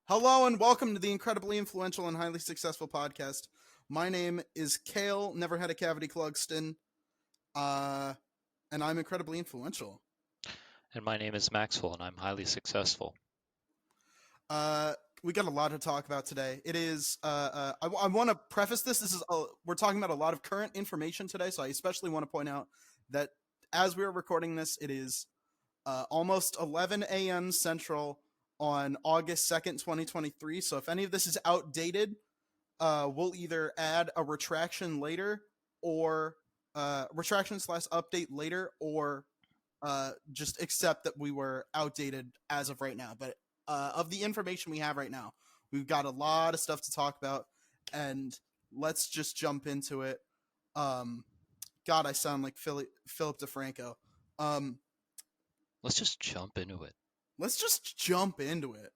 Hello and welcome to the incredibly influential and highly successful podcast. My name is Kale, never had a cavity Clugston, uh, and I'm incredibly influential. And my name is Maxwell, and I'm highly successful. Uh, we got a lot to talk about today. It is, I want to preface this. We're talking about a lot of current information today, so I especially want to point out that as we are recording this, it is almost 11 a.m. Central on August 2nd, 2023. So if any of this is outdated, we'll either add a retraction later or retraction slash update later or just accept that we were outdated as of right now. But of the information we have right now, we've got a lot of stuff to talk about, and let's just jump into it. Um, God, I sound like Philip DeFranco. Um, Let's just jump into it. let's just jump into it.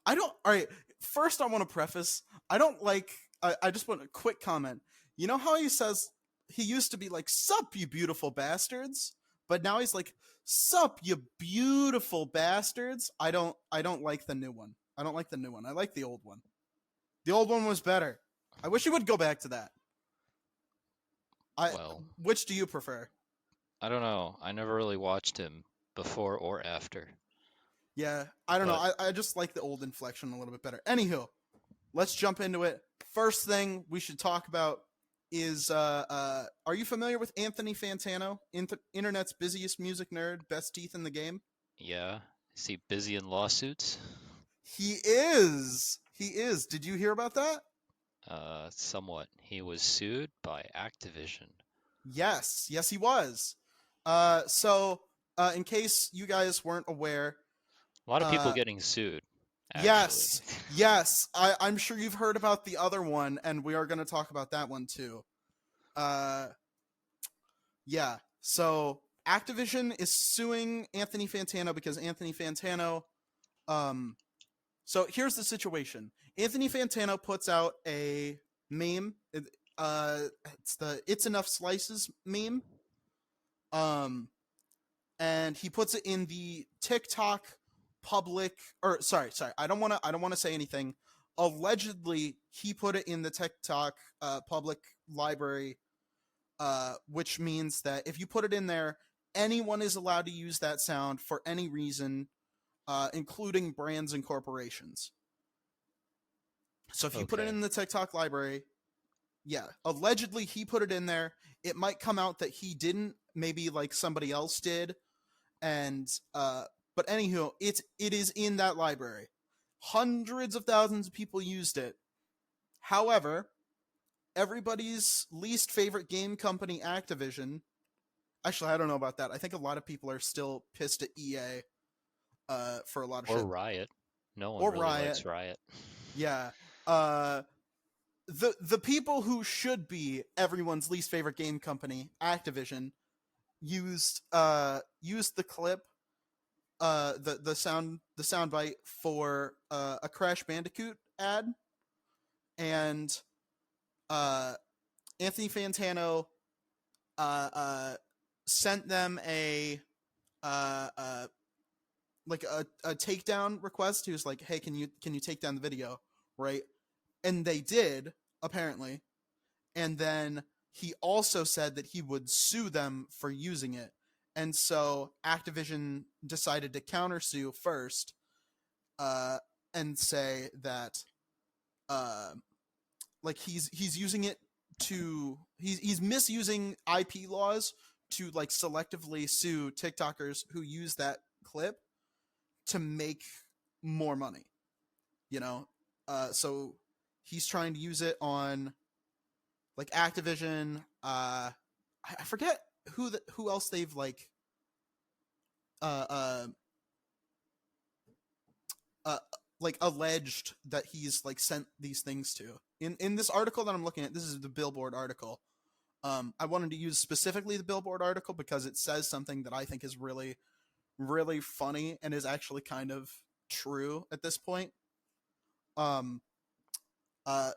I don't. All right. First, I want to preface. I don't like. I just want a quick comment. You know how he says he used to be like "Sup, you beautiful bastards," but now he's like "Sup, you beautiful bastards." I don't. I don't like the new one. I don't like the new one. I like the old one. The old one was better. I wish he would go back to that. I. Well, Which do you prefer? I don't know. I never really watched him before or after. Yeah, I don't know. But I just like the old inflection a little bit better. Anywho, let's jump into it. First thing we should talk about is are you familiar with Anthony Fantano, internet's busiest music nerd, best teeth in the game? yeah, is he busy in lawsuits? He is. He is. Did you hear about that? Somewhat. He was sued by Activision. Yes. Yes, he was. In case you guys weren't aware, A lot of people uh, getting sued, actually. yes, yes, I'm sure you've heard about the other one, and we are going to talk about that one too. Uh, Yeah. So Activision is suing Anthony Fantano because Anthony Fantano. Um. So here's the situation. Anthony Fantano puts out a meme. It's the "It's Enough Slices" meme. Um, and he puts it in the TikTok public. Or sorry. I don't want to say anything. Allegedly, he put it in the TikTok public library, which means that if you put it in there, anyone is allowed to use that sound for any reason, including brands and corporations. So if you put it Okay. in the TikTok library, yeah, allegedly he put it in there. It might come out that he didn't, maybe like somebody else did, and but anywho, it is in that library. Hundreds of thousands of people used it. However, everybody's least favorite game company, Activision. Actually, I don't know about that. I think a lot of people are still pissed at EA for a lot of Or shit. Riot. No one Or really Riot. likes Riot. Yeah. Uh, the people who should be everyone's least favorite game company, Activision, used the clip, the sound bite for a Crash Bandicoot ad, and uh, Anthony Fantano uh, uh, sent them uh, uh, a takedown request. He was like, "Hey, can you take down the video?" Right, and they did, apparently. And then he also said that he would sue them for using it. And so Activision decided to countersue first, uh, and say that uh, like he's using it to he's misusing IP laws to like selectively sue TikTokers who use that clip to make more money. You know, so he's trying to use it on like Activision. I forget who else they've uh, uh, uh, like alleged that he's like sent these things to. In this article that I'm looking at, this is the Billboard article. I wanted to use specifically the Billboard article because it says something that I think is really, really funny and is actually kind of true at this point. Um, uh,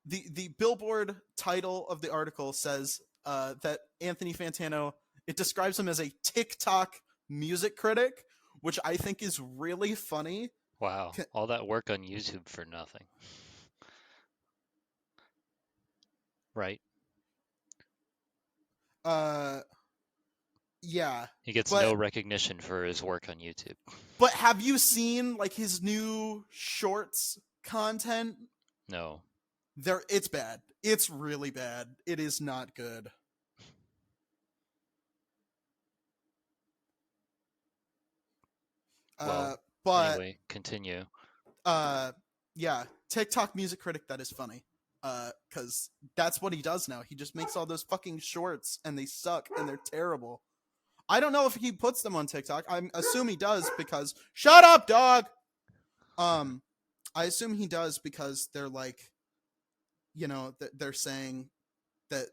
the Billboard title of the article says that Anthony Fantano, it describes him as a TikTok music critic, which I think is really funny Wow, all that work on YouTube for nothing. Right? Uh, yeah, He gets but no recognition for his work on YouTube. but have you seen like his new shorts content? No. It's bad. It's really bad. It is not good. Well, But anyway, continue. uh, yeah, TikTok music critic. That is funny. Because that's what he does now. He just makes all those fucking shorts, and they suck, and they're terrible. I don't know if he puts them on TikTok. I assume he does because shut up, dog. I assume he does because they're like, they're saying that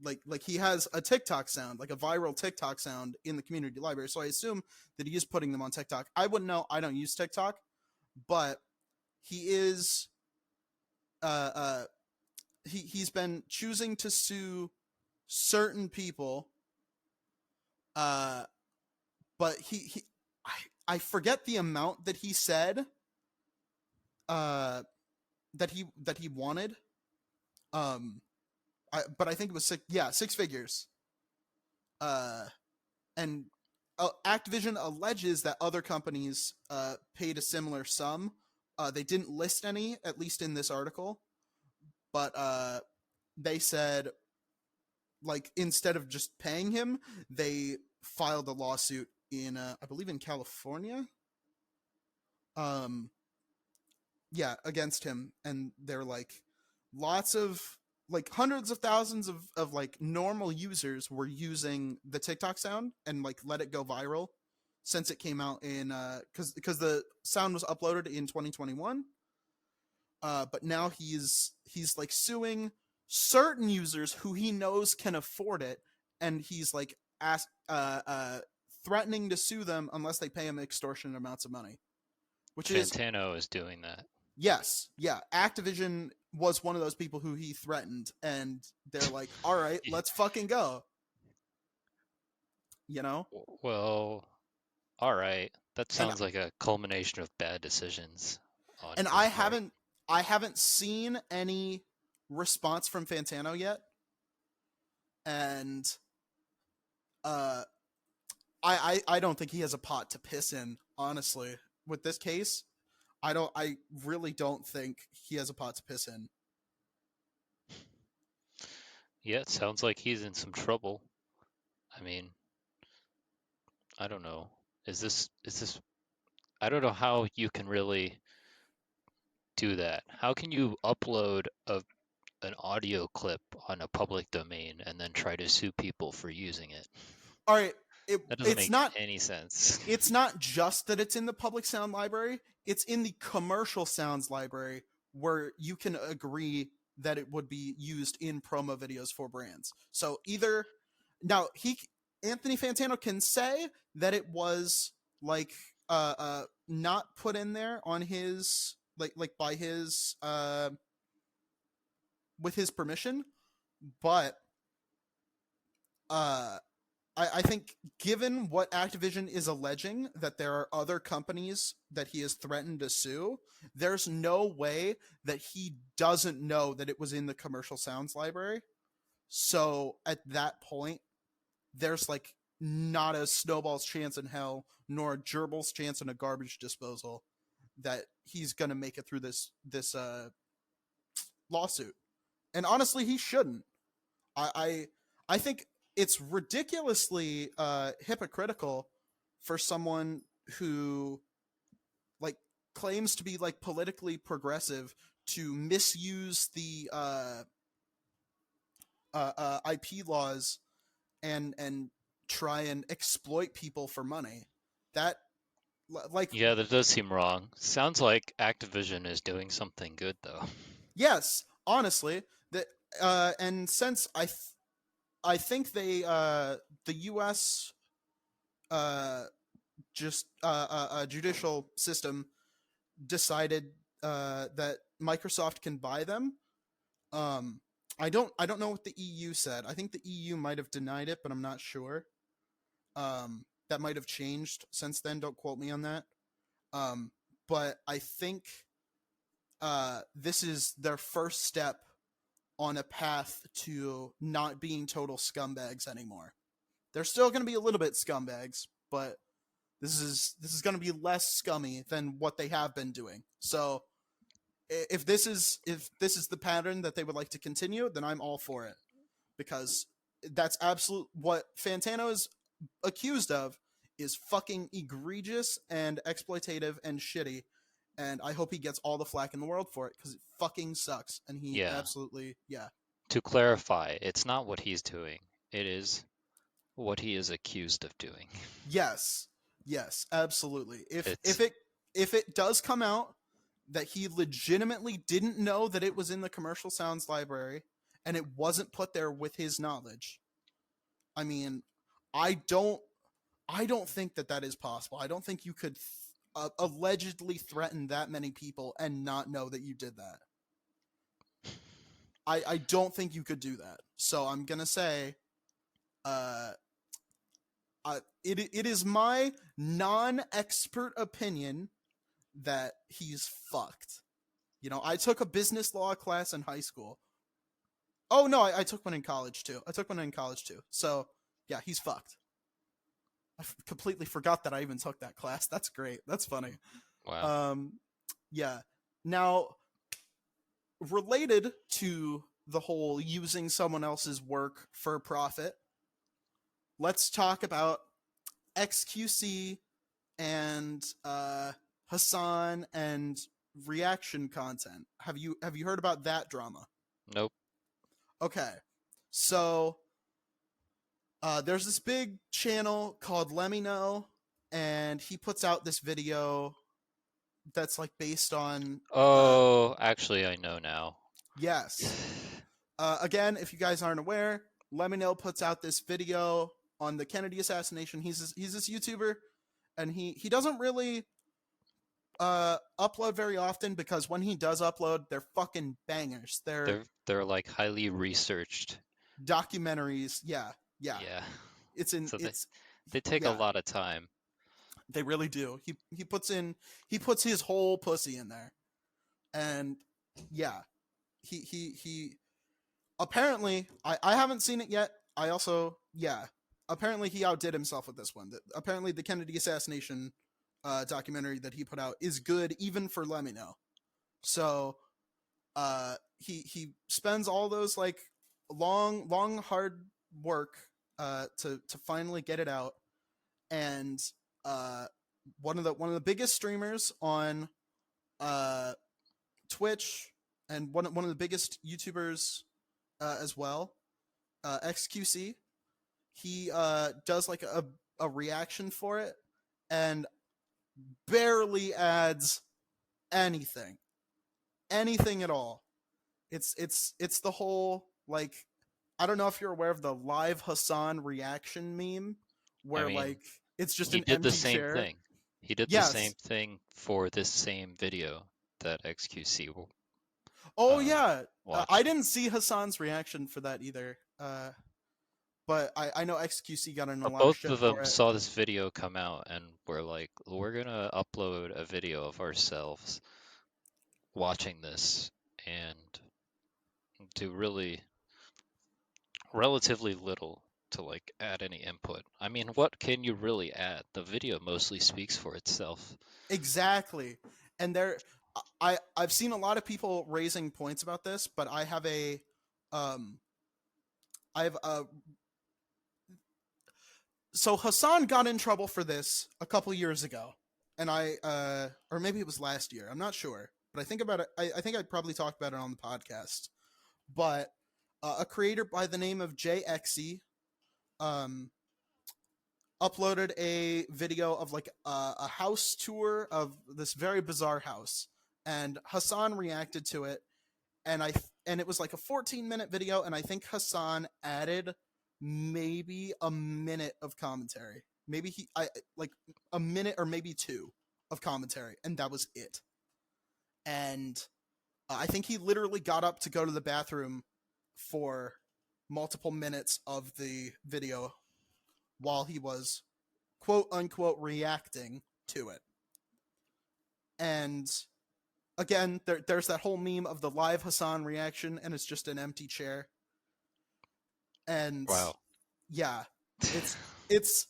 like he has a TikTok sound, like a viral TikTok sound in the community library. So I assume that he is putting them on TikTok. I wouldn't know. I don't use TikTok, but he is uh he's been choosing to sue certain people, uh but I forget the amount that he said uh that he wanted. um but I think it was six figures. uh and Activision alleges that other companies paid a similar sum. They didn't list any, at least in this article, but they said, like, instead of just paying him, they filed a lawsuit in I believe in California. Um, yeah, against him, and they're like, lots of like hundreds of thousands of like normal users were using the TikTok sound and like let it go viral since it came out in because the sound was uploaded in 2021. But now he's like suing certain users who he knows can afford it, and he's like threatening to sue them unless they pay him extortionate amounts of money, which is Fantano is doing that. yes, yeah. Activision was one of those people who he threatened, and they're like, all right, let's fucking go. You know? Well, all right. That And sounds like a culmination of bad decisions on and his part. I haven't seen any response from Fantano yet. And uh I don't think he has a pot to piss in, honestly. With this case, I really don't think he has a pot to piss in. Yeah, it sounds like he's in some trouble. I mean, I don't know. Is this I don't know how you can really do that. How can you upload an audio clip on a public domain and then try to sue people for using it? All right, That doesn't it's make not any sense. it's not just that it's in the public sound library, it's in the commercial sounds library where you can agree that it would be used in promo videos for brands. So either now he Anthony Fantano can say that it was like not put in there on his like by his with his permission, but uh I think given what Activision is alleging, that there are other companies that he has threatened to sue, there's no way that he doesn't know that it was in the commercial sounds library. So at that point, there's like not a snowball's chance in hell, nor a gerbil's chance in a garbage disposal that he's gonna make it through this lawsuit. And honestly, he shouldn't. I think it's ridiculously hypocritical for someone who like claims to be like politically progressive to misuse the IP laws and try and exploit people for money. That like Yeah, that does seem wrong. Sounds like Activision is doing something good though. yes, honestly, that and since I think they the U.S. uh just judicial system decided that Microsoft can buy them. Um, I don't know what the EU said. I think the EU might have denied it, but I'm not sure. That might have changed since then. Don't quote me on that. but I think this is their first step on a path to not being total scumbags anymore. They're still going to be a little bit scumbags, but this is going to be less scummy than what they have been doing. So if this is the pattern that they would like to continue, then I'm all for it, because that's absolute what Fantano is accused of is fucking egregious and exploitative and shitty, and I hope he gets all the flack in the world for it, because it fucking sucks, and he Yeah. absolutely, yeah. To clarify, it's not what he's doing. It is what he is accused of doing. Yes, yes, absolutely. It's If it does come out that he legitimately didn't know that it was in the commercial sounds library and it wasn't put there with his knowledge, I mean, I don't think that that is possible. I don't think you could allegedly threaten that many people and not know that you did that. I don't think you could do that. So I'm gonna say, it is my non-expert opinion that he's fucked. You know, I took a business law class in high school. Oh no, I took one in college too. So yeah, he's fucked. I completely forgot that I even took that class. That's great. That's funny. wow. Yeah. Now, related to the whole using someone else's work for profit, let's talk about XQC and Hassan and reaction content. Have you heard about that drama? Nope. Okay. So there's this big channel called Let Me Know, and he puts out this video that's like based on Oh, actually, I know now. yes. Again, if you guys aren't aware, Let Me Know puts out this video on the Kennedy assassination. He's this YouTuber, and he doesn't really upload very often, because when he does upload, they're fucking bangers. They're They're like highly researched. documentaries. Yeah, yeah. Yeah. So It's they take a yeah. lot of time. They really do. He puts his whole pussy in there, and yeah, he apparently I haven't seen it yet. I also yeah. Apparently he outdid himself with this one. Apparently the Kennedy assassination documentary that he put out is good even for Let Me Know. So he spends all those like long hard work to finally get it out, and uh one of the biggest streamers on uh Twitch, and one of the biggest YouTubers as well, XQC, he does like a reaction for it and barely adds anything at all. It's the whole like, I don't know if you're aware of the live Hassan reaction meme I where mean, like it's just he an did the empty same chair. thing. He did the same Yes. thing for this same video that XQC Oh yeah. I watched. didn't see Hassan's reaction for that either. But I know XQC got in a lot of Both shit of for them it. saw this video come out and were like, we're gonna upload a video of ourselves watching this and do relatively little to like add any input. I mean, what can you really add? The video mostly speaks for itself. Exactly. And I've seen a lot of people raising points about this, but um I have a so Hassan got in trouble for this a couple years ago. And or maybe it was last year. I'm not sure. But I think about it I think I probably talked about it on the podcast. But a creator by the name of JXE um uploaded a video of like a house tour of this very bizarre house, and Hassan reacted to it, and it was like a 14-minute video, and I think Hassan added maybe a minute of commentary, maybe he I like a minute or maybe two of commentary, and that was it. And I think he literally got up to go to the bathroom for multiple minutes of the video while he was quote unquote reacting to it. And again, there's that whole meme of the live Hassan reaction, and it's just an empty chair. And Wow. yeah, it's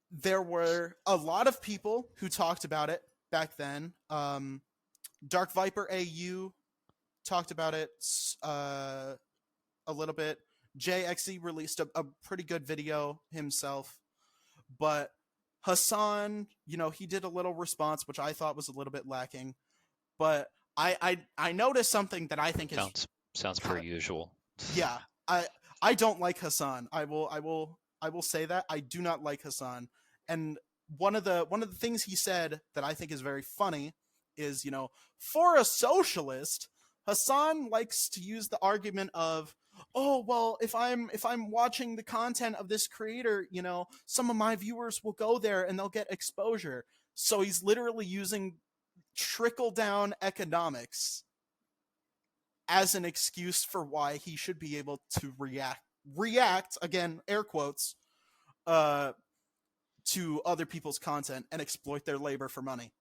there were a lot of people who talked about it back then. Dark Viper AU talked about it a little bit. JXE released a pretty good video himself, but Hassan, he did a little response, which I thought was a little bit lacking. But I noticed something that I think is sounds per usual. Yeah, I don't like Hassan. I will say that I do not like Hassan. And one of the things he said that I think is very funny is, for a socialist, Hassan likes to use the argument of, oh, well, if I'm watching the content of this creator, some of my viewers will go there and they'll get exposure. So he's literally using trickle down economics as an excuse for why he should be able to react again, air quotes, to other people's content and exploit their labor for money.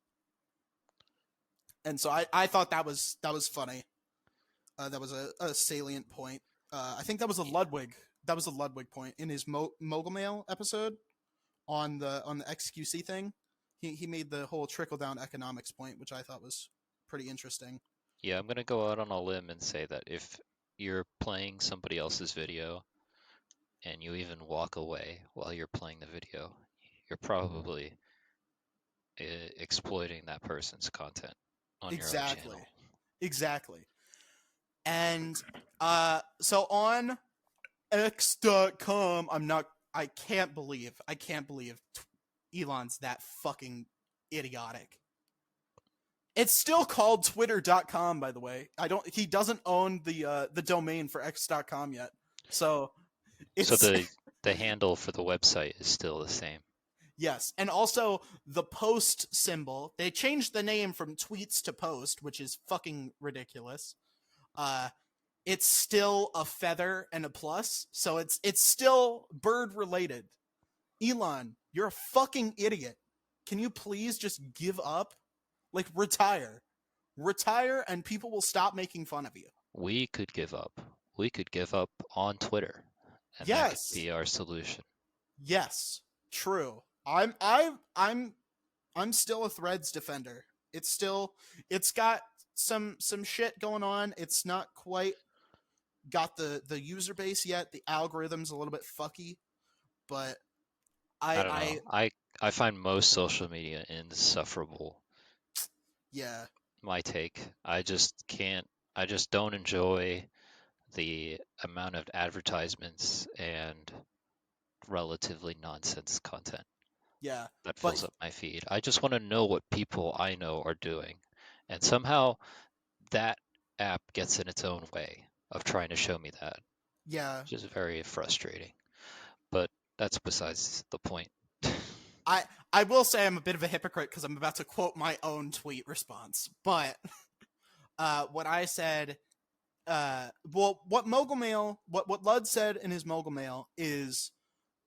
And so I thought that was funny. That was a salient point. I think that was a Ludwig. That was a Ludwig point in his Mogul Mail episode on the XQC thing. He made the whole trickle down economics point, which I thought was pretty interesting. Yeah, I'm gonna go out on a limb and say that if you're playing somebody else's video and you even walk away while you're playing the video, you're probably exploiting that person's content on your own channel. Exactly. And so on X.com, I can't believe Elon's that fucking idiotic. It's still called Twitter.com, by the way. He doesn't own the domain for X.com yet. So the handle for the website is still the same. Yes, and also the post symbol. They changed the name from tweets to post, which is fucking ridiculous. It's still a feather and a plus, so it's still bird related. Elon, you're a fucking idiot. Can you please just give up? Like, retire, and people will stop making fun of you. We could give up. We could give up on Twitter, and that could be our solution. Yes, true. I'm still a Threads defender. It's got some shit going on. It's not quite got the user base yet. The algorithm's a little bit fucky, but I don't know. I find most social media insufferable. Yeah. My take. I just don't enjoy the amount of advertisements and relatively nonsense content. Yeah. That fills up my feed. I just want to know what people I know are doing. And somehow that app gets in its own way of trying to show me that. Yeah. Which is very frustrating. But that's besides the point. I will say I'm a bit of a hypocrite because I'm about to quote my own tweet response. But what I said, what Mogul Mail, what Lud said in his Mogul Mail is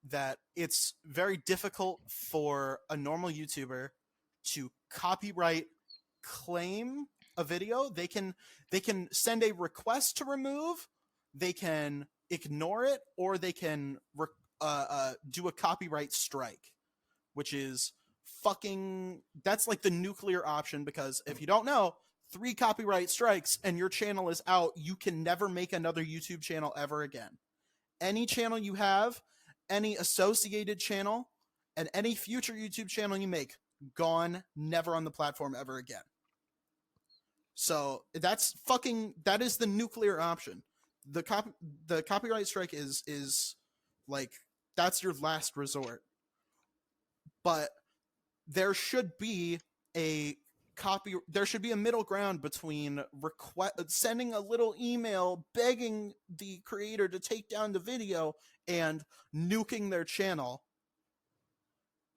that it's very difficult for a normal YouTuber to copyright claim a video. They can send a request to remove, they can ignore it, or they can do a copyright strike, which is that's like the nuclear option, because if you don't know, 3 copyright strikes and your channel is out. You can never make another YouTube channel ever again. Any channel you have, any associated channel, and any future YouTube channel you make, gone, never on the platform ever again. So that is the nuclear option. The copyright strike is like, that's your last resort. But there should be a middle ground between sending a little email begging the creator to take down the video and nuking their channel.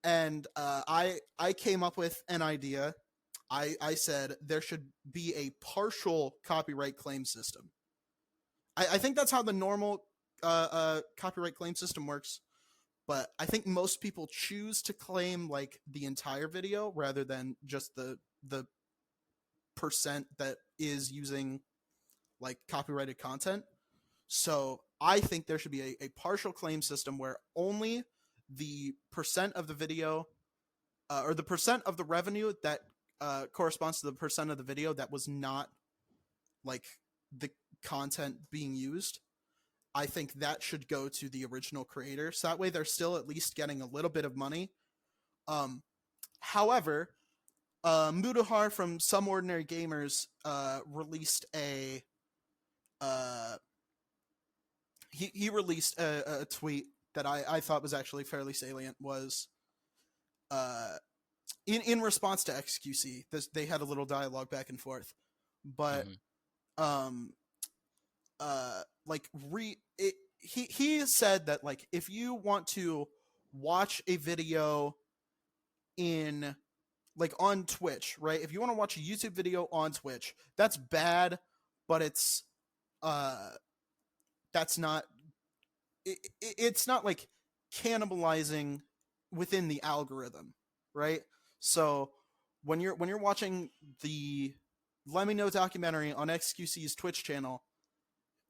And I came up with an idea. I said there should be a partial copyright claim system. I think that's how the normal copyright claim system works. but I think most people choose to claim like the entire video rather than just the percent that is using like copyrighted content. So I think there should be a partial claim system where only the percent of the video or the percent of the revenue that corresponds to the percent of the video that was not like the content being used. I think that should go to the original creator. So that way they're still at least getting a little bit of money. However, Mudahar from Some Ordinary Gamers released a he released a tweet that I thought was actually fairly salient. Was in response to XQC, they had a little dialogue back and forth, but he said that like if you want to watch a video in like on Twitch, right? If you want to watch a YouTube video on Twitch, that's bad, but it's that's not it's not like cannibalizing within the algorithm, right? So when you're watching the Let Me Know documentary on XQC's Twitch channel,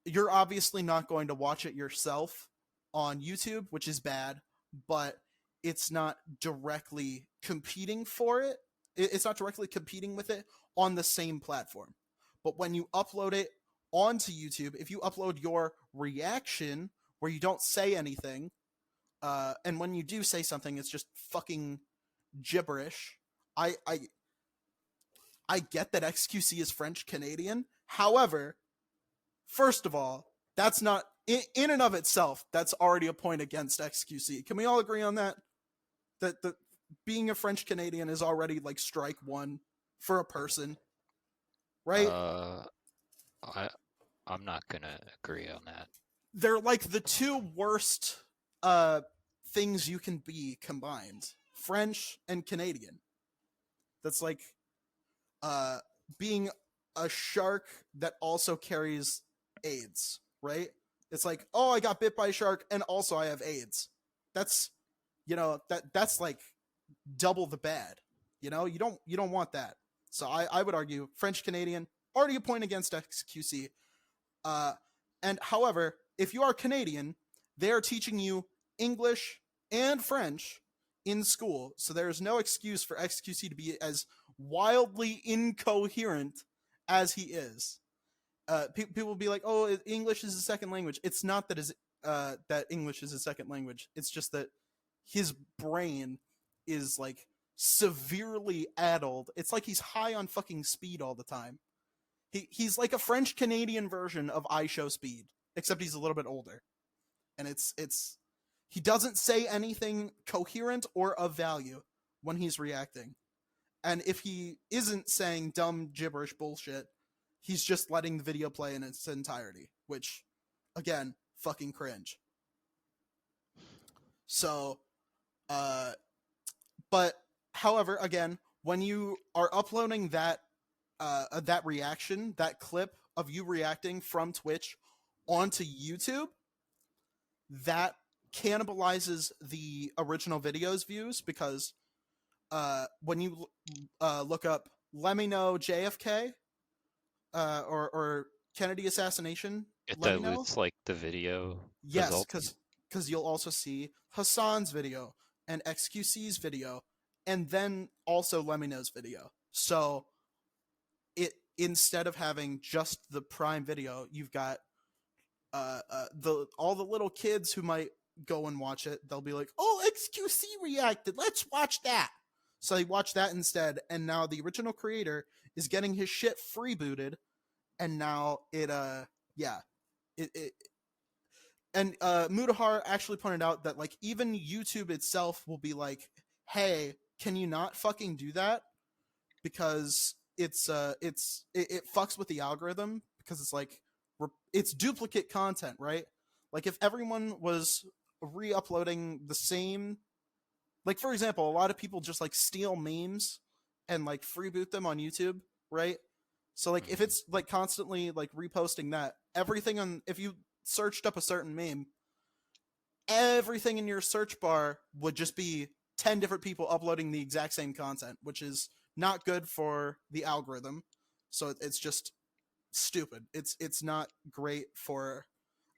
you're obviously not going to watch it yourself on YouTube, which is bad, but it's not directly competing for it. It's not directly competing with it on the same platform. But when you upload it onto YouTube, if you upload your reaction where you don't say anything, and when you do say something, it's just fucking gibberish. I get that XQC is French Canadian. However, first of all, that's not in and of itself. That's already a point against XQC. Can we all agree on that? That being a French Canadian is already like strike one for a person, right? I'm not gonna agree on that. They're like the two worst things you can be combined: French and Canadian. That's like being a shark that also carries AIDS, right? It's like, oh, I got bit by a shark and also I have AIDS. That's, you know, that's like double the bad. You know, you don't want that. So I would argue French Canadian, already a point against XQC. And however, if you are Canadian, they are teaching you English and French in school. So there is no excuse for XQC to be as wildly incoherent as he is. People will be like, "Oh, English is a second language." It's not that English is a second language. It's just that his brain is like severely addled. It's like he's high on fucking speed all the time. He's like a French Canadian version of I Show Speed, except he's a little bit older. And it's he doesn't say anything coherent or of value when he's reacting. And if he isn't saying dumb gibberish bullshit, he's just letting the video play in its entirety, which, again, fucking cringe. So, but however, again, when you are uploading that reaction, that clip of you reacting from Twitch onto YouTube, that cannibalizes the original video's views because when you look up "Let Me Know JFK" or Kennedy assassination, It let me know. dilutes like the video. Yes, because you'll also see Hassan's video and XQC's video, and then also Let Me Know's video. So it, instead of having just the Prime video, you've got all the little kids who might go and watch it. They'll be like, "Oh, XQC reacted. Let's watch that." So they watch that instead, and now the original creator is getting his shit freebooted, and now it and Mudahar actually pointed out that like even YouTube itself will be like, "Hey, can you not fucking do that?" Because it fucks with the algorithm because it's like it's duplicate content, right? Like if everyone was re-uploading the same, like for example, a lot of people just like steal memes and like freeboot them on YouTube, right? So like if it's like constantly like reposting that, everything on, if you searched up a certain meme, everything in your search bar would just be 10 different people uploading the exact same content, which is not good for the algorithm. So it's just stupid. It's not great for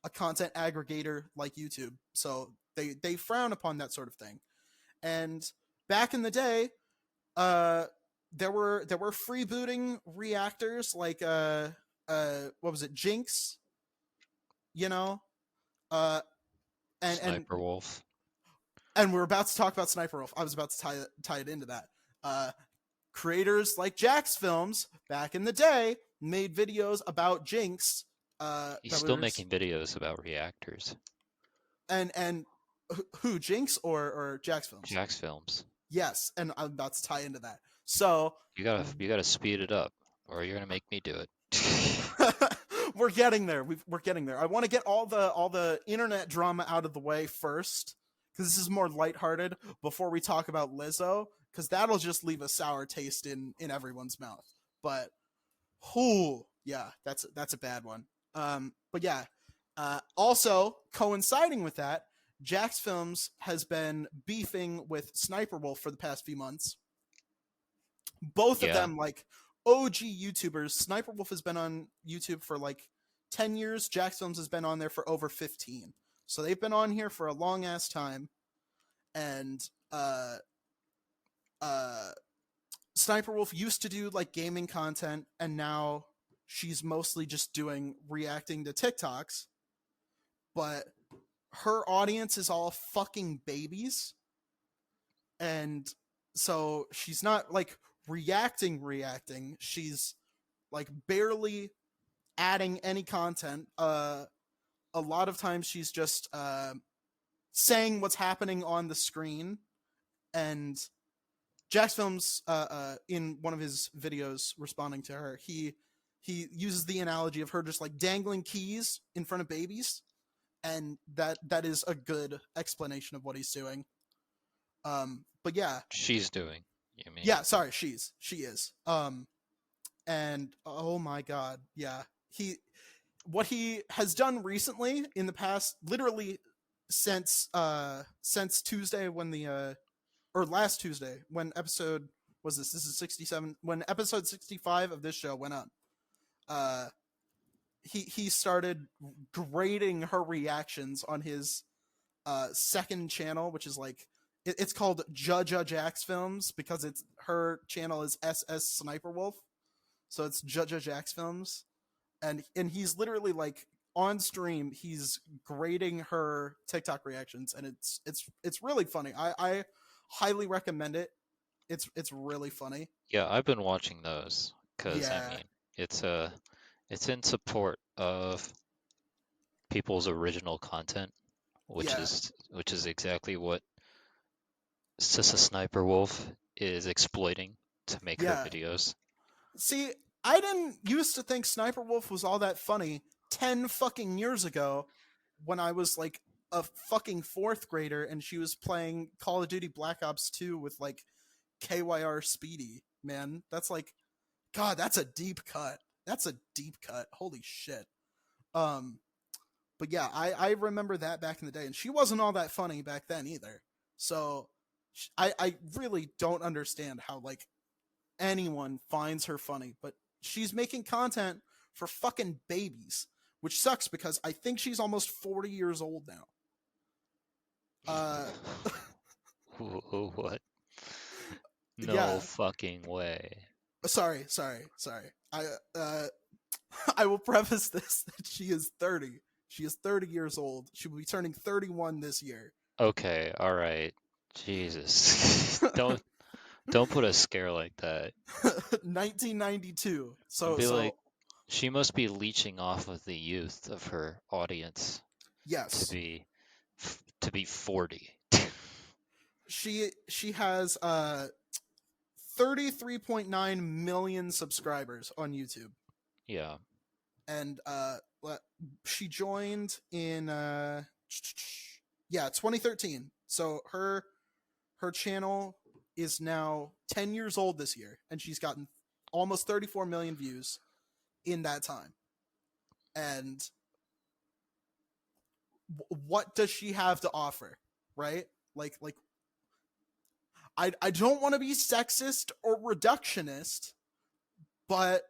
a content aggregator like YouTube. So they frown upon that sort of thing. And back in the day, there were freebooting reactors like what was it, Jinx, you know, uh Sniperwolf. and we're about to talk about Sniperwolf. I was about to tie it into that. Creators like JacksFilms back in the day made videos about Jinx. He's still making videos about reactors. And who, Jinx or JacksFilms? JacksFilms. Yes, and I'm about to tie into that. So you gotta speed it up, or you're gonna make me do it. we're getting there. We're getting there. I want to get all the internet drama out of the way first, because this is more lighthearted, before we talk about Lizzo, because that'll just leave a sour taste in everyone's mouth. But yeah, that's a bad one. But yeah, also coinciding with that, JacksFilms has been beefing with Sniperwolf for the past few months. Both of them, like, OG YouTubers. Sniperwolf has been on YouTube for like 10 years. JacksFilms has been on there for over 15. So they've been on here for a long ass time. And Sniperwolf used to do like gaming content, and now she's mostly just doing reacting to TikToks. But her audience is all fucking babies. And so she's not like reacting. She's like barely adding any content. A lot of times she's just saying what's happening on the screen. And JacksFilms, in one of his videos responding to her, he uses the analogy of her just like dangling keys in front of babies, and that is a good explanation of what he's doing. But yeah, she's doing. You mean? Yeah, sorry, she is. And oh my god, yeah, what he has done recently in the past, literally since Tuesday, when the or last Tuesday, when episode was this is 67, when episode 65 of this show went up, he started grading her reactions on his second channel, which is like, it's called JacksFilms, because it's her channel is SSSniperwolf, so it's JacksFilms, and he's literally like on stream, he's grading her TikTok reactions, and it's really funny. I highly recommend it. It's really funny. Yeah, I've been watching those because I mean it's in support of people's original content, which is exactly what SSSniperwolf is exploiting to make her videos. See, I didn't used to think Sniperwolf was all that funny 10 fucking years ago, when I was like a fucking fourth grader and she was playing Call of Duty Black Ops 2 with like KYR Speedy. Man, that's like, God, that's a deep cut. Holy shit. But yeah, I remember that back in the day, and she wasn't all that funny back then either. So I really don't understand how like anyone finds her funny, but she's making content for fucking babies, which sucks because I think she's almost 40 years old now. What? No fucking way. Sorry. I will preface this that she is 30. She is 30 years old. She will be turning 31 this year. Okay, all right. Jesus. Don't put a scare like that. 1992. So like, she must be leeching off of the youth of her audience. Yes. To be 40. She has 33.9 million subscribers on YouTube. Yeah. And she joined in 2013. So her channel is now 10 years old this year, and she's gotten almost 34 million views in that time. And what does she have to offer, right? Like I don't want to be sexist or reductionist, but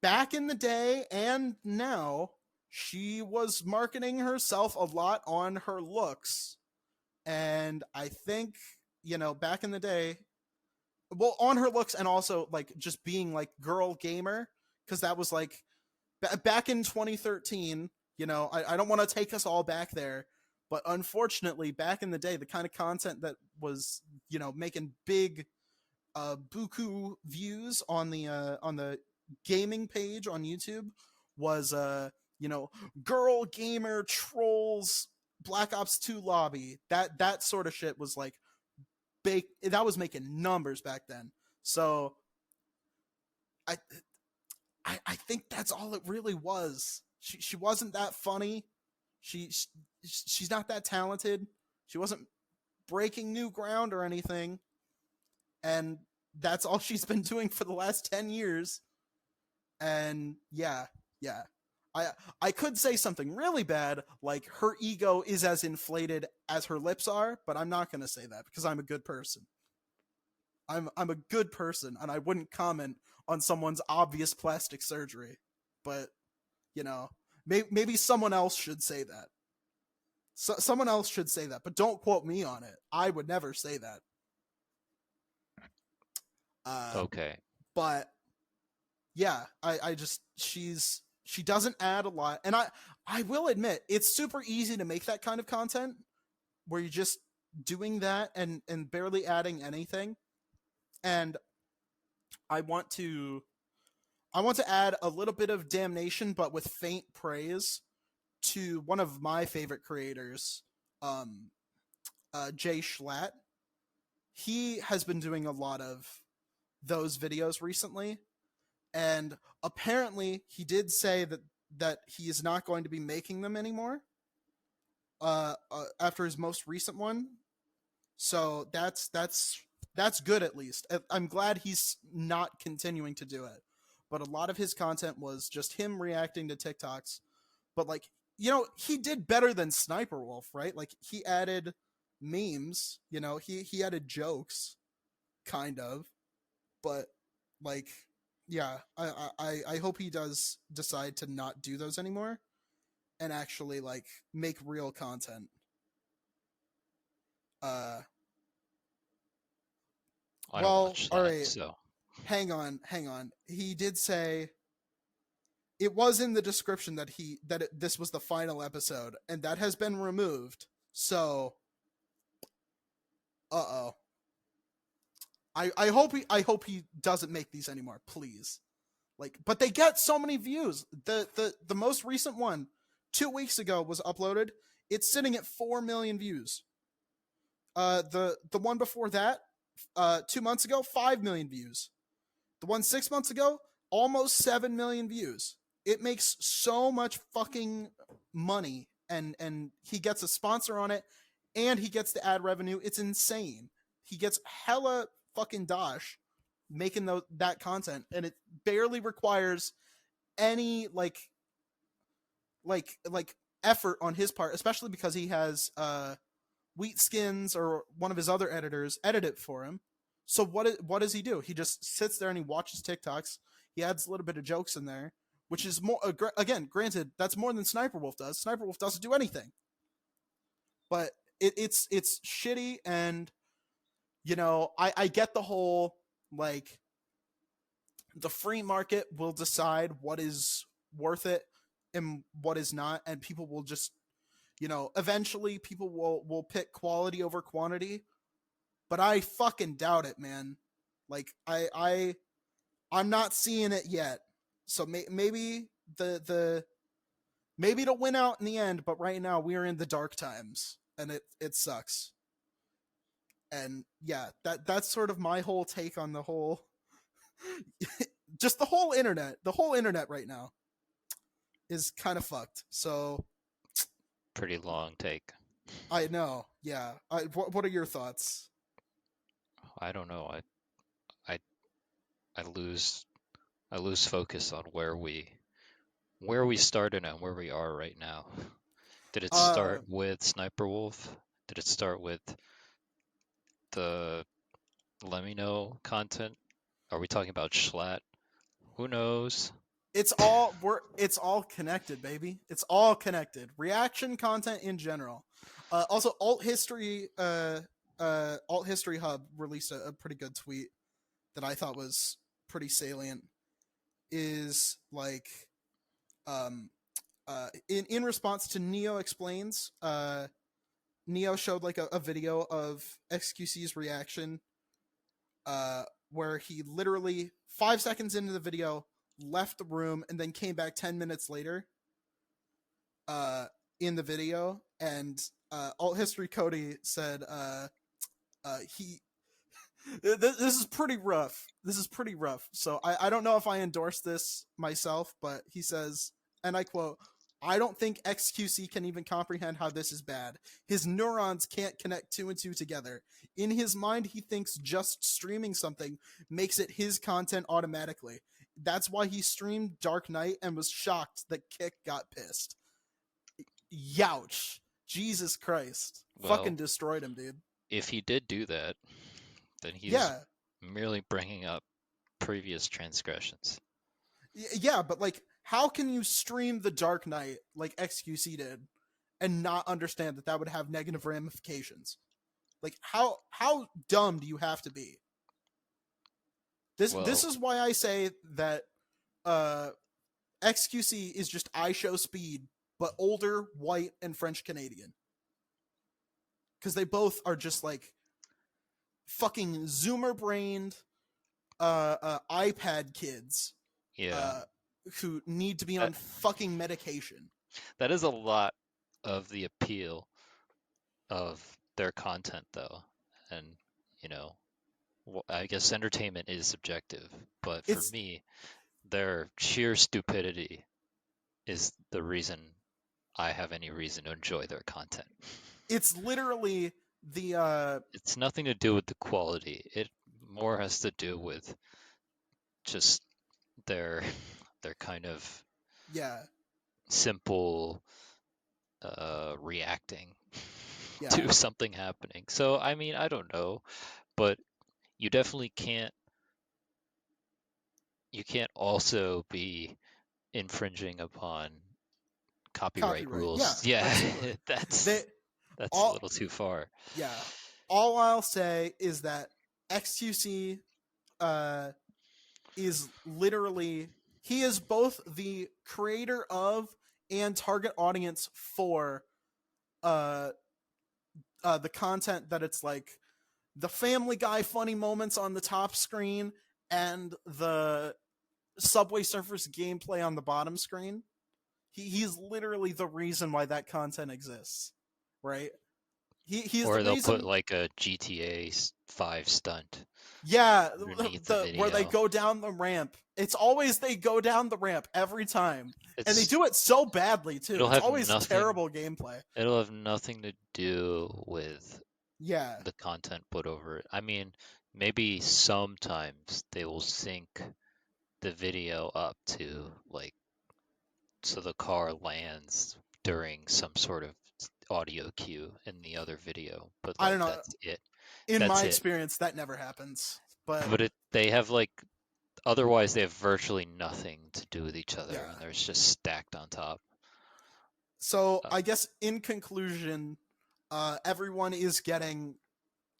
back in the day and now, she was marketing herself a lot on her looks. And I think, back in the day, well, on her looks and also like just being like girl gamer, because that was like back in 2013. I don't want to take us all back there, but unfortunately, back in the day, the kind of content that was, making big buku views on the gaming page on YouTube was you know girl gamer trolls Black Ops 2 lobby. That sort of shit was like big. That was making numbers back then. So I I think that's all it really was. She wasn't that funny. She's not that talented. She wasn't breaking new ground or anything. And that's all she's been doing for the last 10 years. And yeah. I could say something really bad, like her ego is as inflated as her lips are, but I'm not going to say that because I'm a good person. I'm a good person, and I wouldn't comment on someone's obvious plastic surgery. But maybe someone else should say that. Someone else should say that, but don't quote me on it. I would never say that. Okay. But yeah, I just she doesn't add a lot, and I will admit it's super easy to make that kind of content where you're just doing that and barely adding anything. And I want to add a little bit of damnation, but with faint praise, to one of my favorite creators, Jay Schlatt. He has been doing a lot of those videos recently, and apparently he did say that he is not going to be making them anymore after his most recent one. So that's good. At least I'm glad he's not continuing to do it. But a lot of his content was just him reacting to TikToks. But like, he did better than Sniperwolf, right? Like he added memes, he added jokes, kind of. But like, yeah, I hope he does decide to not do those anymore and actually like make real content. I don't Well, watch all that, right. so Hang on. He did say it was in the description that this was the final episode, and that has been removed. So, uh-oh. I hope he doesn't make these anymore, please. Like, but they get so many views. The most recent one 2 weeks ago was uploaded. It's sitting at 4 million views. The one before that, 2 months ago, 5 million views. The one 6 months ago, almost 7 million views. It makes so much fucking money, and he gets a sponsor on it, and he gets the ad revenue. It's insane. He gets hella fucking dosh making that content, and it barely requires any like effort on his part, especially because he has Wheat Skins or one of his other editors edit it for him. So what does he do? He just sits there and he watches TikToks. He adds a little bit of jokes in there, which is more again, granted, that's more than Sniperwolf does. Sniperwolf doesn't do anything, but it's shitty. And I get the whole like the free market will decide what is worth it and what is not, and people will just eventually people will pick quality over quantity. But I fucking doubt it, man. Like I'm not seeing it yet. So maybe maybe it'll win out in the end, but right now we are in the dark times, and it sucks. And yeah, that's sort of my whole take on the whole just the whole internet. The whole internet right now is kind of fucked. So pretty long take. I know. Yeah. What are your thoughts? I don't know. I I lose focus on where we started and where we are right now. Did it Uh, start with Sniperwolf? Did it start with the Let Me Know content? Are we talking about Schlatt? Who knows? it's all connected, baby. It's all connected. Reaction content in general. Also, Alt History Hub released a pretty good tweet that I thought was pretty salient. Is like, um, in response to Neo Explains, Neo showed like a video of XQC's reaction, where he literally 5 seconds into the video left the room and then came back 10 minutes later, uh, in the video, and Alt History Cody said, he this is pretty rough. This is pretty rough. So I don't know if I endorse this myself, but he says, and I quote, I don't think XQC can even comprehend how this is bad. His neurons can't connect two and two together. In his mind, he thinks just streaming something makes it his content automatically. That's why he streamed Dark Knight and was shocked that Kick got pissed. Youch. Jesus Christ. Fucking Well, destroyed him, dude. if he did do that, then he's Yeah. merely bringing up previous transgressions. Yeah, but like, how can you stream The Dark Knight like XQC did and not understand that that would have negative ramifications? Like, how dumb do you have to be? This Well, is why I say that uh XQC is just I Show Speed, but older, white, and French Canadian. Because they both are just like fucking Zoomer brained iPad kids, yeah, uh, who need to be that on fucking medication. that is a lot of the appeal of their content, though. And, you know, I guess entertainment is subjective, but for It's me, their sheer stupidity is the reason I have any reason to enjoy their content. it's literally the It's nothing to do with the quality. It more has to do with just their their kind of yeah, simple reacting yeah, to something happening. So I mean, I don't know, but you definitely can't also be infringing upon copyright copyright. Yeah, rules. Yeah, absolutely. They that's a all little too far. yeah. All I'll say is that XQC uh is literally, he is both the creator of and target audience for uh the content that it's like the Family Guy funny moments on the top screen and the Subway Surfers gameplay on the bottom screen. He's literally the reason why that content exists, right? He's the Or they'll put reason. like a GTA 5 stunt Yeah, underneath the where they video. go down the ramp. It's always they go down the ramp every time, and they It's do it so badly too. it'll It's have always nothing terrible gameplay. it'll have nothing to do with Yeah, the content put over it. I mean, maybe sometimes they will sync the video up to like so the car lands during some sort of audio cue in the other video, but I don't like know. that's it. In That's my it. experience, that never happens. But But they have like otherwise they have virtually nothing to do with each other yeah. and they're just stacked on top. So Uh, I guess in conclusion, everyone is getting.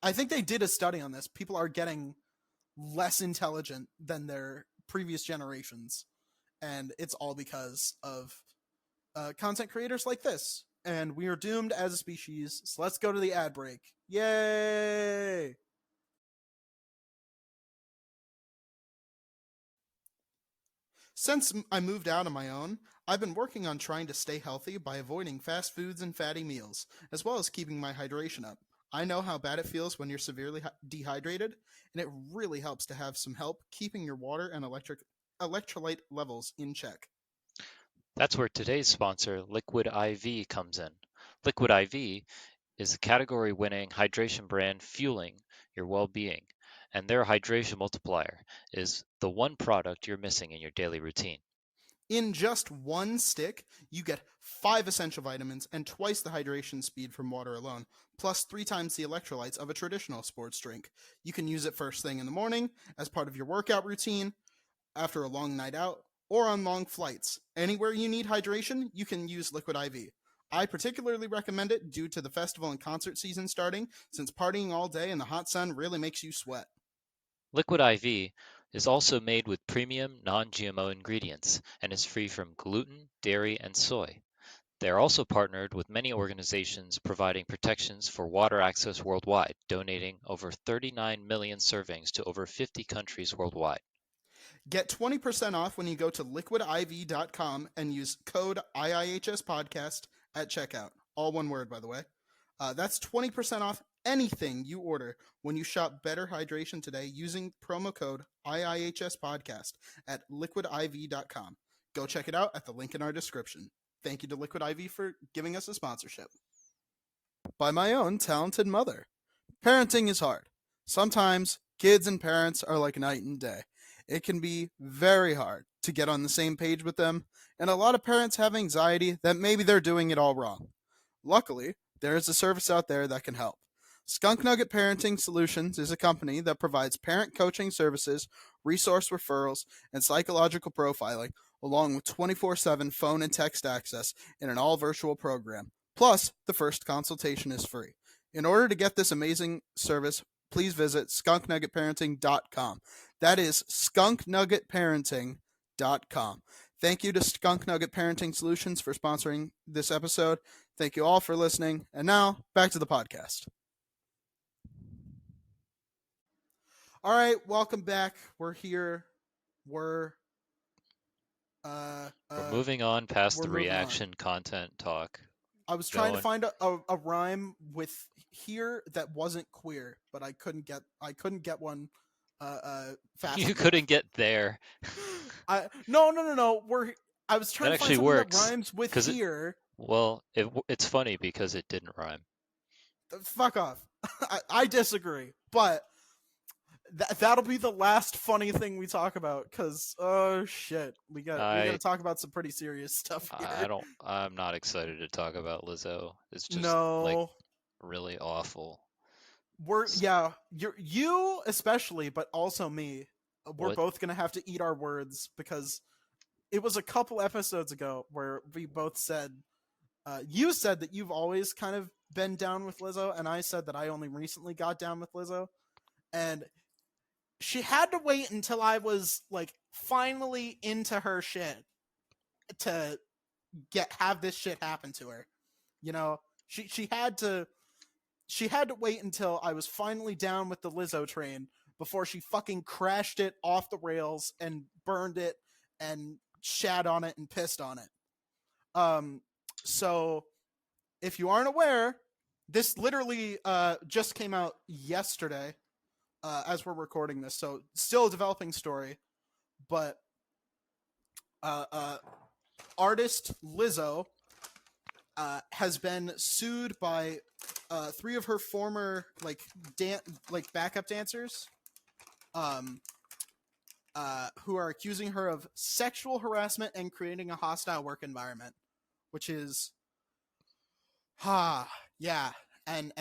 I think they did a study on this. People are getting less intelligent than their previous generations, and it's all because of content creators like this. And we are doomed as a species. So let's go to the ad break. Yay! Since I moved out on my own, I've been working on trying to stay healthy by avoiding fast foods and fatty meals, as well as keeping my hydration up. I know how bad it feels when you're severely dehydrated, and it really helps to have some help keeping your water and electrolyte levels in check. that's where today's sponsor, Liquid IV, comes in. Liquid IV is a category winning hydration brand fueling your well being, and their hydration multiplier is the one product you're missing in your daily routine. In just one stick, you get 5 essential vitamins and twice the hydration speed from water alone, plus 3 times the electrolytes of a traditional sports drink. You can use it first thing in the morning, as part of your workout routine, after a long night out, or on long flights. Anywhere you need hydration, you can use Liquid IV. I particularly recommend it due to the festival and concert season starting, since partying all day in the hot sun really makes you sweat. Liquid IV is also made with premium non-GMO ingredients and is free from gluten, dairy, and soy. They are also partnered with many organizations providing protections for water access worldwide, donating over 39 million servings to over 50 countries worldwide. Get 20% off when you go to liquidiv.com and use code IIHSpodcast at checkout. All one word, by the way. That's 20% off anything you order when you shop Better Hydration today using promo code IIHSpodcast at liquidiv.com. Go check it out at the link in our description. Thank you to Liquid IV for giving us a sponsorship. By my own talented mother. Parenting is hard. Sometimes kids and parents are like night and day. It can be very hard to get on the same page with them, and a lot of parents have anxiety that maybe they're doing it all wrong. Luckily, there is a service out there that can help. Skunk Nugget Parenting Solutions is a company that provides parent coaching services, resource referrals, and psychological profiling, along with 24/7 phone and text access in an all virtual program. Plus, the first consultation is free. In order to get this amazing service, please visit skunknuggetparenting.com. That is skunknuggetparenting.com. Thank you to Skunk Nugget Parenting Solutions for sponsoring this episode. Thank you all for listening. And now, back to the podcast. All right, welcome back. We're here. We're moving on past we're the moving on. reaction content talk. I was trying to Going. find a rhyme with here that wasn't queer, but I couldn't get one fast You enough. couldn't get there. No. I was trying That to find actually something works, that rhymes with 'cause here. Well, it's funny because it didn't rhyme. Fuck off. I disagree, but that'll be the last funny thing we talk about. Cause oh shit, we gotta talk about some pretty serious stuff here. I'm not excited to talk about Lizzo. It's just like No, really awful. you especially, but also me. We're What? both gonna have to eat our words because it was a couple episodes ago where we both said, you said that you've always kind of been down with Lizzo, and I said that I only recently got down with Lizzo, and she had to wait until I was like finally into her shit to have this shit happen to her. You know, she had to wait until I was finally down with the Lizzo train before she fucking crashed it off the rails and burned it and shat on it and pissed on it. So if you aren't aware, this literally just came out yesterday as we're recording this, so still a developing story, but artist Lizzo has been sued by 3 of her former backup dancers who are accusing her of sexual harassment and creating a hostile work environment, which is yeah, and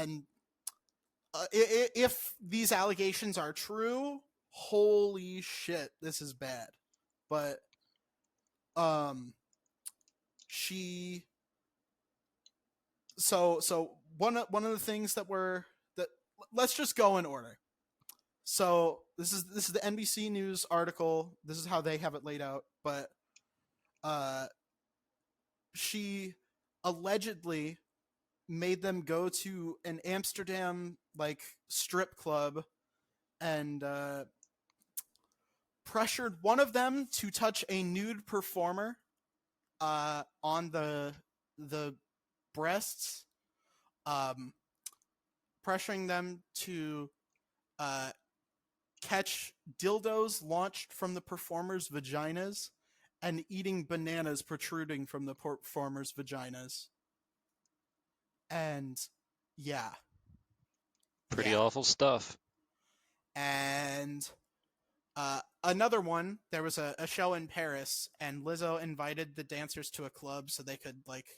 if these allegations are true, holy shit, this is bad. But she so one of the things that let's just go in order. So this is the NBC News article. This is how they have it laid out, but she allegedly made them go to an Amsterdam strip club and pressured one of them to touch a nude performer on the breasts, pressuring them to catch dildos launched from the performers' vaginas and eating bananas protruding from the performers' vaginas. And yeah. Pretty awful stuff. And Another one, there was a show in Paris, and Lizzo invited the dancers to a club so they could like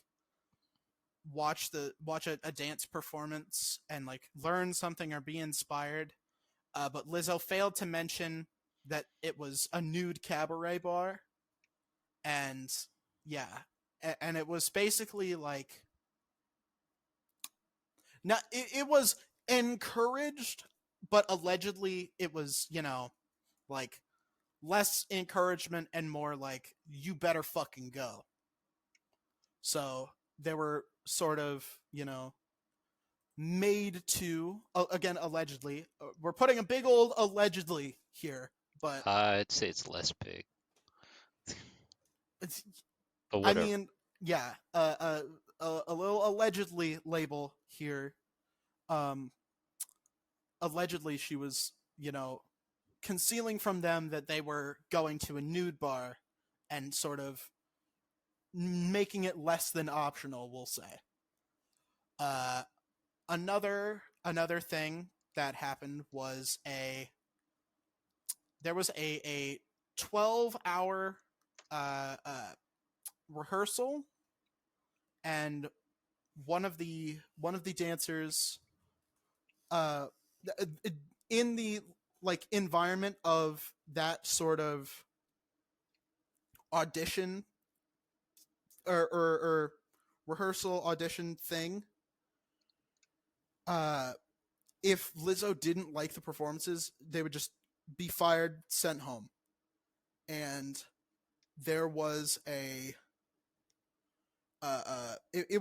watch a dance performance and like learn something or be inspired. But Lizzo failed to mention that it was a nude cabaret bar, and yeah, and it was basically like not it was encouraged, but allegedly it was like less encouragement and more like you better fucking go. So they were sort of made to again allegedly. We're putting a big old allegedly here, but I'd say it's less big, it's, but I whatever. mean, yeah, a little allegedly label here. Um, allegedly, she was, concealing from them that they were going to a nude bar and sort of making it less than optional, we'll say. Uh, another thing that happened was there was a 12-hour rehearsal, and one of the dancers uh in the like environment of that sort of audition or rehearsal audition thing, uh if Lizzo didn't like the performances, they would just be fired, sent home. And there was it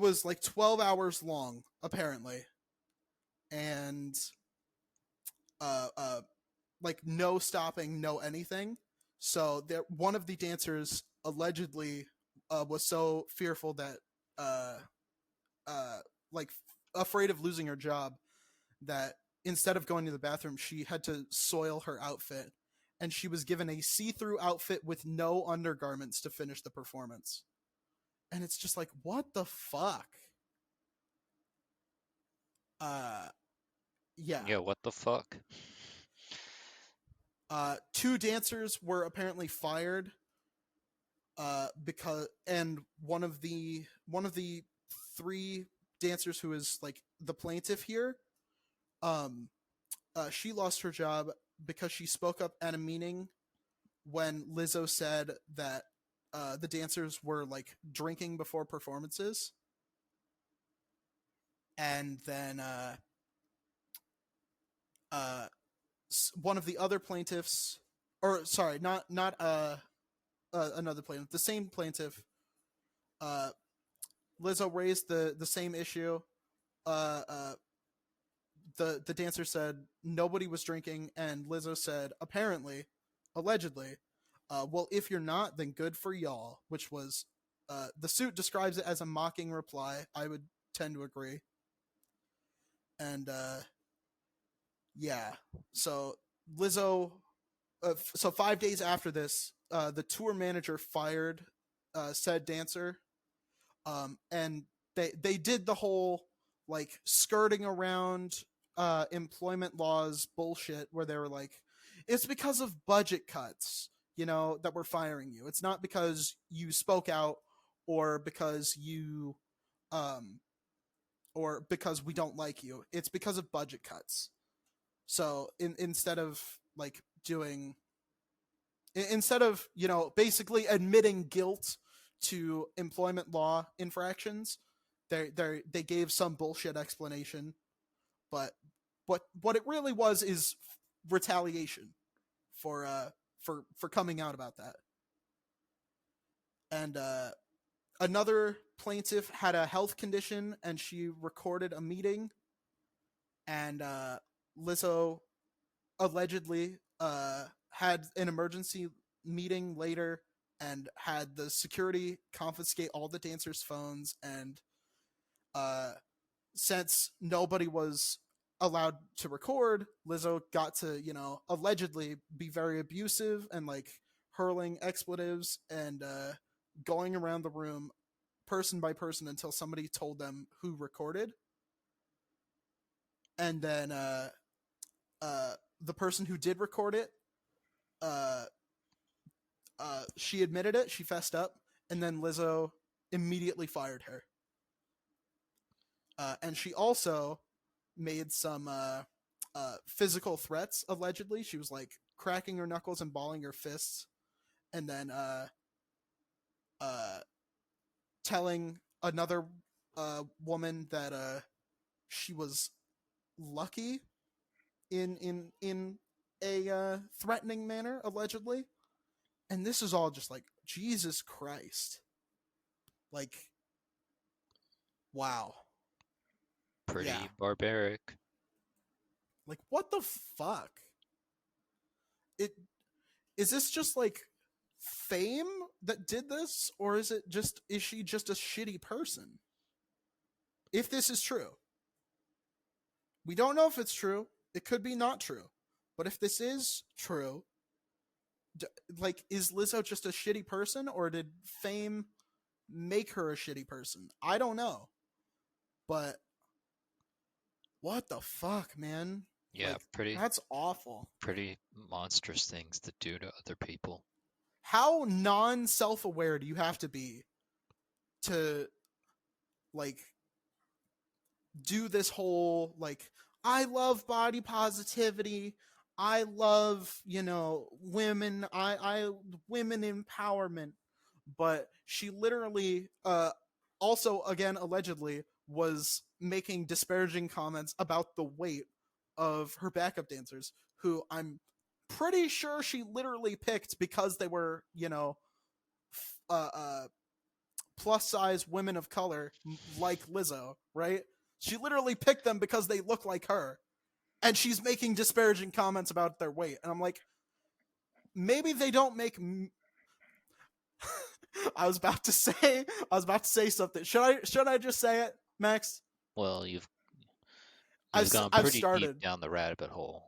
was like 12 hours long apparently, and like no stopping, no anything. So there, one of the dancers allegedly was so fearful that uh, like afraid of losing her job that instead of going to the bathroom, she had to soil her outfit, and she was given a see-through outfit with no undergarments to finish the performance. And it's just like, what the fuck? Uh, yeah. Yeah, what the fuck? Two dancers were apparently fired because and one of the three dancers who is like the plaintiff here, um she lost her job because she spoke up at a meeting when Lizzo said that the dancers were like drinking before performances. And then uh one of the other plaintiffs, or sorry, not another plaintiff, the same plaintiff, uh Lizzo raised the same issue. Uh, uh, the dancer said nobody was drinking, and Lizzo said apparently, allegedly, well, if you're not, then good for y'all, which was the suit describes it as a mocking reply. I would tend to agree. And yeah, so Lizzo. So 5 days after this, the tour manager fired said dancer, and they did the whole like skirting around employment laws bullshit where they were like, it's because of budget cuts, that we're firing you. It's not because you spoke out or because you um or because we don't like you. It's because of budget cuts. So instead of like doing instead of basically admitting guilt to employment law infractions, they gave some bullshit explanation. But what it really was is retaliation for for coming out about that. And another plaintiff had a health condition, and she recorded a meeting, and Lizzo allegedly had an emergency meeting later and had the security confiscate all the dancers' phones. And uh, since nobody was allowed to record, Lizzo got to, allegedly be very abusive and like hurling expletives and going around the room person by person until somebody told them who recorded. And then the person who did record it uh, she admitted it. She fessed up, and then Lizzo immediately fired her. And she also made some physical threats. Allegedly, she was like cracking her knuckles and balling her fists, and then telling another woman that she was lucky in a threatening manner, allegedly. And this is all just like, Jesus Christ. Like, wow. Pretty Yeah. barbaric. Like, what the fuck? It is this just like fame that did this, or is she just a shitty person? If this is true, we don't know if it's true. It could be not true. But if this is true, like, is Lizzo just a shitty person, or did fame make her a shitty person? I don't know. But what the fuck, man? Yeah, Like, that's awful. pretty monstrous things to do to other people. How non-self-aware do you have to be to, like, do this whole, like, I love body positivity, I love, women, I women empowerment, but she literally also, again, allegedly, was making disparaging comments about the weight of her backup dancers, who I'm pretty sure she literally picked because they were, plus size women of color like Lizzo, right? She literally picked them because they look like her. And she's making disparaging comments about their weight. And I'm like, maybe they don't make I was about to say something. Should I just say it, Max? Well, you've I've gone I've pretty started. deep down the rabbit hole.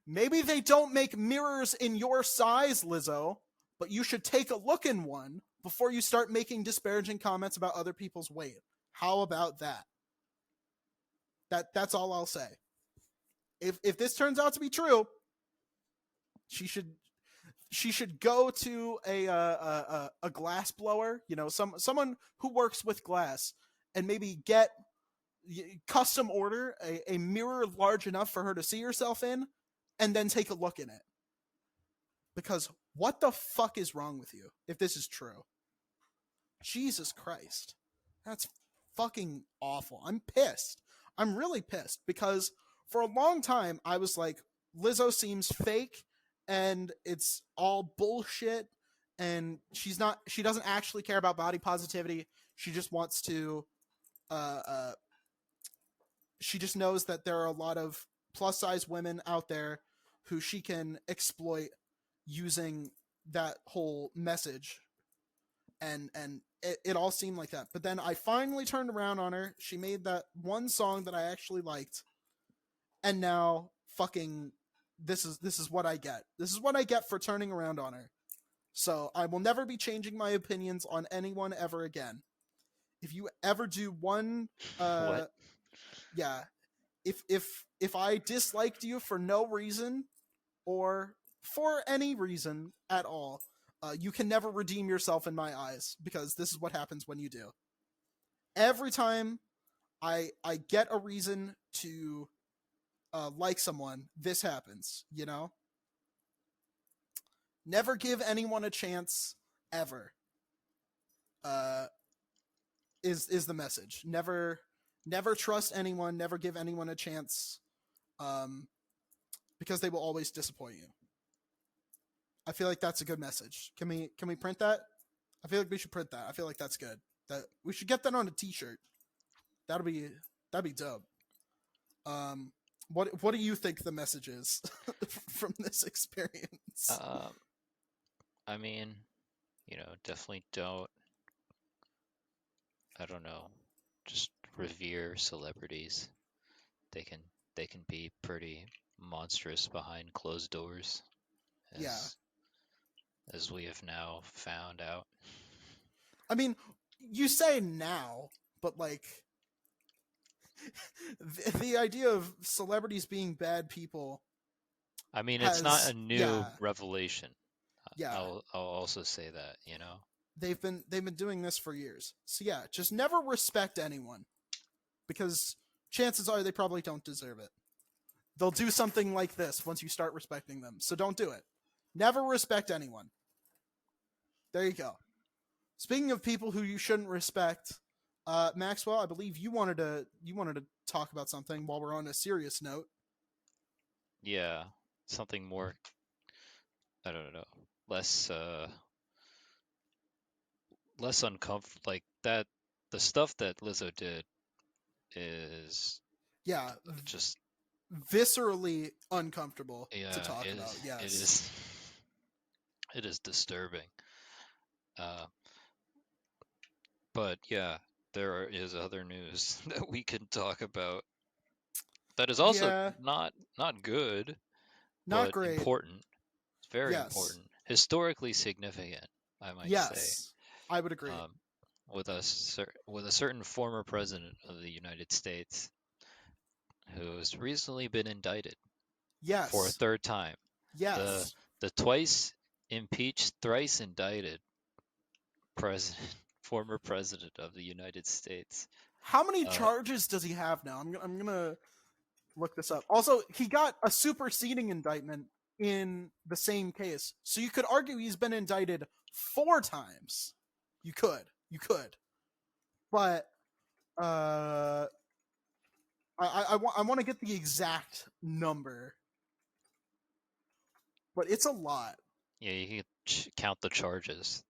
Maybe they don't make mirrors in your size, Lizzo, but you should take a look in one before you start making disparaging comments about other people's weight. How about that? That's all I'll say. If this turns out to be true, she should go to a glass blower, someone who works with glass, and maybe get custom order a mirror large enough for her to see herself in, and then take a look in it. Because what the fuck is wrong with you if this is true? Jesus Christ. That's fucking awful. I'm pissed. I'm really pissed because for a long time I was like, Lizzo seems fake and it's all bullshit, and she doesn't actually care about body positivity. She just wants to she just knows that there are a lot of plus size women out there who she can exploit using that whole message. And it all seemed like that. But then I finally turned around on her. She made that one song that I actually liked. And now fucking this is what I get. This is what I get for turning around on her. So I will never be changing my opinions on anyone ever again. If you ever do one What? yeah, if I disliked you for no reason or for any reason at all, you can never redeem yourself in my eyes, because this is what happens when you do. Every time I get a reason to like someone, this happens, Never give anyone a chance, ever. Is the message. Never trust anyone, never give anyone a chance, because they will always disappoint you. I feel like that's a good message. Can we print that? I feel like we should print that. I feel like that's good. That we should get that on a t-shirt. That'd be dope. What do you think the message is from this experience? I mean, definitely don't, I don't know, just revere celebrities. They can be pretty monstrous behind closed doors, Yeah. as we have now found out. I mean, you say now, but like the idea of celebrities being bad people I mean, it's not has a new yeah, revelation. yeah. I'll also say that, you know. They've been doing this for years. So yeah, just never respect anyone because chances are they probably don't deserve it. They'll do something like this once you start respecting them. So don't do it. Never respect anyone. There you go. Speaking of people who you shouldn't respect, Maxwell, I believe you wanted to talk about something while we're on a serious note. Yeah, something more, I don't know, less less uncomfortable like that. The stuff that Lizzo did is Yeah, just, viscerally uncomfortable to yeah, talk it about. is it Yes. is it is disturbing. Uh, but yeah, is other news that we can talk about that is also Yeah, not good, not but great. important. It's very Yes. important, historically significant, I might say. Yes. I would agree. Um, with a certain former president of the United States who has recently been indicted for a Yes. third time. The Yes. the twice impeached, thrice indicted president, former president of the United States. How many Uh, charges does he have now? I'm gonna look this up. Also, he got a superseding indictment in the same case, so you could argue he's been indicted 4 times. You could, but uh, I want to get the exact number, but it's a lot. yeah, you can count the charges,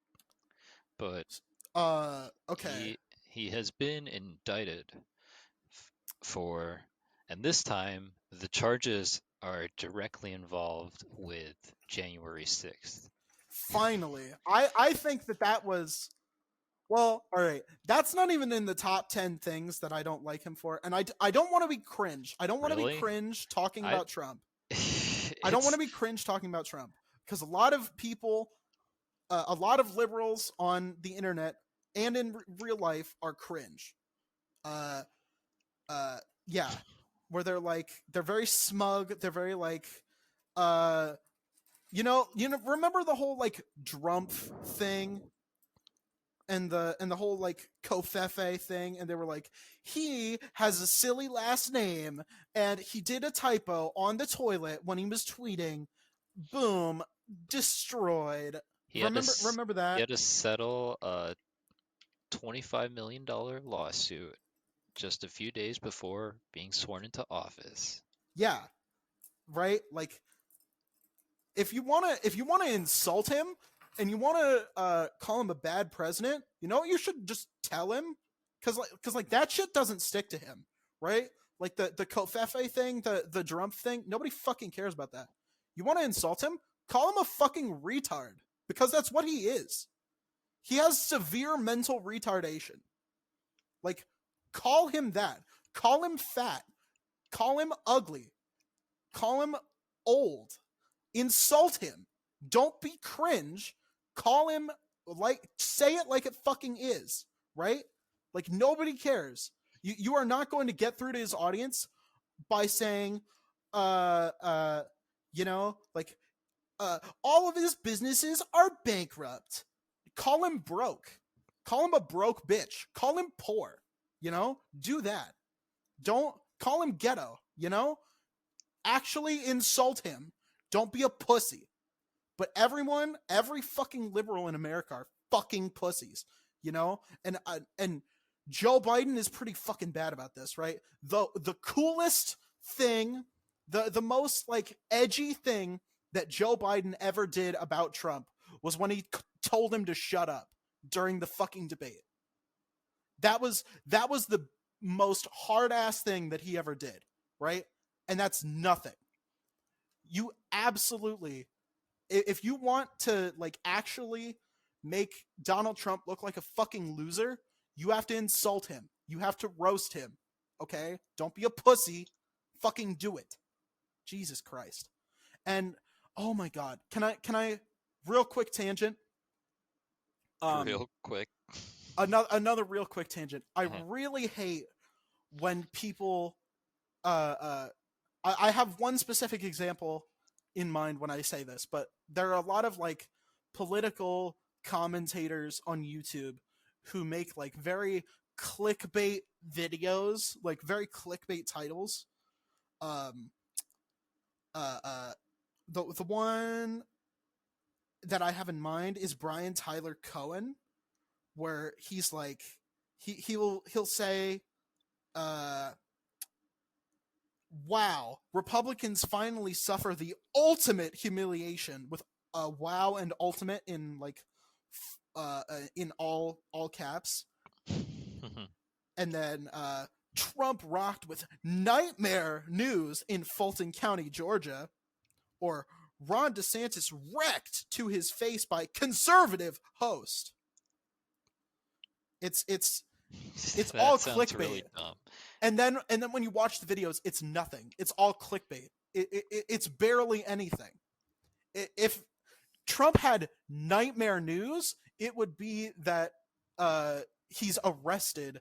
but Okay. he has been indicted for, and this time the charges are directly involved with January 6th. Finally, I think that was well. All right, that's not even in the top 10 things that I don't like him for, and I don't want to be cringe. I don't want to be Really? cringe talking I about Trump. I don't want it's to be cringe talking about Trump because a lot of people, a lot of liberals on the internet and in real life are cringe. Uh, yeah, where they're very smug. They're very like, uh, remember the whole like Drumpf thing and the whole like Kofefe thing, and they were like, he has a silly last name and he did a typo on the toilet when he was tweeting. Boom, destroyed. he had to Remember he that? had to settle a $25 million lawsuit just a few days before being sworn into office. Yeah, right. Like if you wanna insult him and you wanna call him a bad president, you know what you should just tell him, because that shit doesn't stick to him, right? Like the Kofefe thing, the Drumpf thing, nobody fucking cares about that. You want to insult him? Call him a fucking retard, because that's what he is. He has severe mental retardation. Like, call him that. Call him fat. Call him ugly. Call him old. Insult him. Don't be cringe. Call him like, say it like it fucking is, right? Like, nobody cares. You are not going to get through to his audience by saying, uh, uh, like, all of his businesses are bankrupt. Call him broke. Call him a broke bitch. Call him poor. Do that. Don't call him ghetto. Actually insult him. Don't be a pussy. But every fucking liberal in America are fucking pussies, and Joe Biden is pretty fucking bad about this, right? The coolest thing, the most like edgy thing that Joe Biden ever did about Trump was when he told him to shut up during the fucking debate. That was the most hard ass thing that he ever did, right? And that's nothing. You absolutely, if you want to like actually make Donald Trump look like a fucking loser, you have to insult him. You have to roast him. Okay? Don't be a pussy. Fucking do it. Jesus Christ. And oh my god, can I real quick tangent? Um Real quick. another real quick tangent. I really hate when people uh uh I have one specific example in mind when I say this, but there are a lot of like political commentators on YouTube who make like very clickbait videos, like very clickbait titles. Um, the one that I have in mind is Brian Tyler Cohen, where he's like he'll say, "Wow, Republicans finally suffer the ultimate humiliation," with "wow" and "ultimate" in like in all caps, and then Trump rocked with nightmare news in Fulton County, Georgia, or Ron DeSantis wrecked to his face by conservative host. It's That all sounds clickbait. really dumb. And then when you watch the videos, it's nothing. It's all clickbait. It's barely anything. If Trump had nightmare news, it would be that he's arrested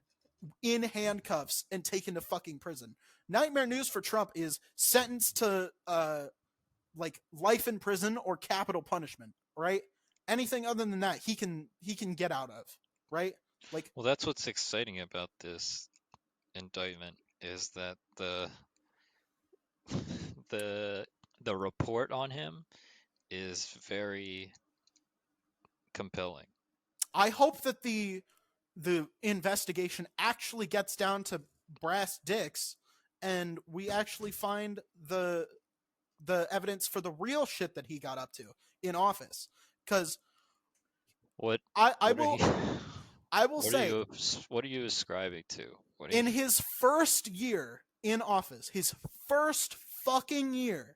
in handcuffs and taken to fucking prison. Nightmare news for Trump is sentenced to like life in prison or capital punishment, right? Anything other than that, he can get out of, right? Like, Well, that's what's exciting about this indictment is that the the report on him is very compelling. I hope that the investigation actually gets down to brass dicks and we actually find the evidence for the real shit that he got up to in office. Because What I what are will you I will say, what are you ascribing to? What are in you, his first year in office, his first fucking year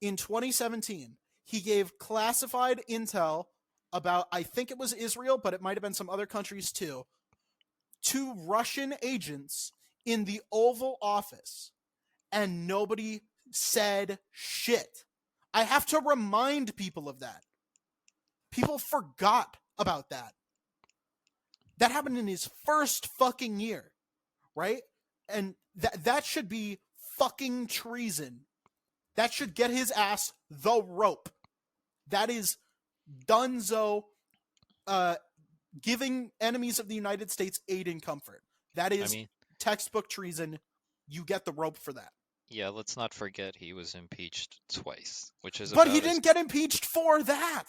in 2017, he gave classified intel about, I think it was Israel, but it might have been some other countries too, to Russian agents in the Oval Office, and nobody said shit. I have to remind people of that. People forgot about that. That happened in his first fucking year, right? And that should be fucking treason. That should get his ass the rope. That is Dunzo giving enemies of the United States aid and comfort. That is textbook treason. You get the rope for that. yeah, let's not forget he was impeached twice, which is But about he didn't get impeached for that.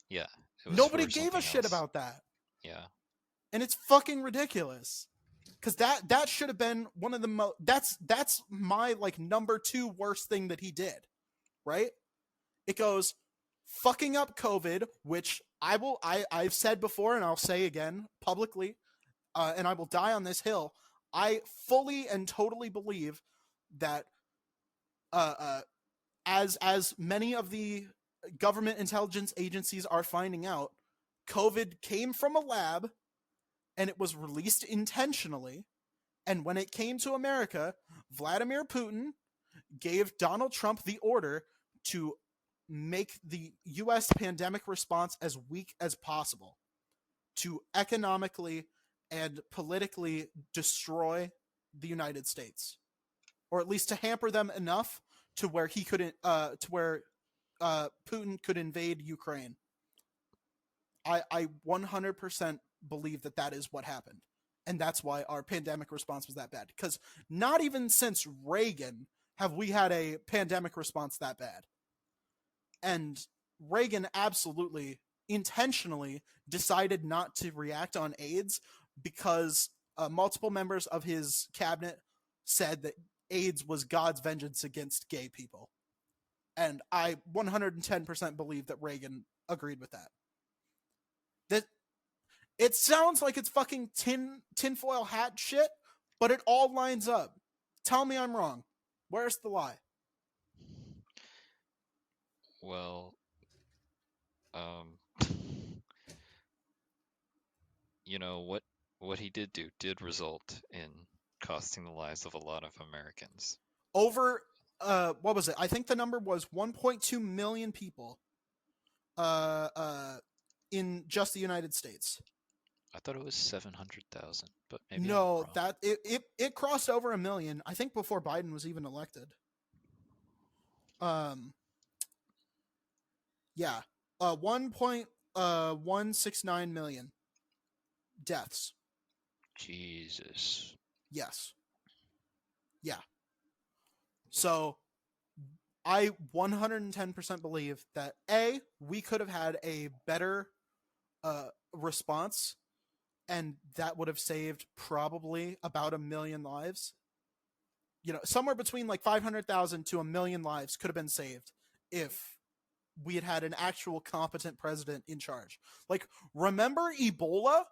Yeah, it was Nobody for gave a something shit else. about that. Yeah. And it's fucking ridiculous. Because that should have been one of the most... That's my, like, number 2 worst thing that he did. Right? It goes fucking up COVID, which I've said before and I'll say again publicly, and I will die on this hill. I fully and totally believe that as many of the government intelligence agencies are finding out, COVID came from a lab and it was released intentionally. And when it came to America, Vladimir Putin gave Donald Trump the order to make the U.S. pandemic response as weak as possible, to economically and politically destroy the United States, or at least to hamper them enough to where he couldn't, to where Putin could invade Ukraine. I 100% believe that is what happened. And that's why our pandemic response was that bad. Because not even since Reagan have we had a pandemic response that bad. And Reagan absolutely intentionally decided not to react on AIDS because multiple members of his cabinet said that AIDS was God's vengeance against gay people. And I 110% believe that Reagan agreed with that. That it sounds like it's fucking tinfoil hat shit, but it all lines up. Tell me I'm wrong. Where's the lie? Well, you know what he did do did result in costing the lives of a lot of Americans. Over what was it? I think the number was 1.2 million people in just the United States. I thought it was 700,000, but maybe no, I'm wrong. that it crossed over 1 million. I think before Biden was even elected. Um, yeah, 1.169 million deaths. Jesus. Yes. Yeah. So I 110% believe that we could have had a better response, and that would have saved probably about 1 million lives. Somewhere between like 500,000 to 1 million lives could have been saved if we had had an actual competent president in charge. Like, remember Ebola?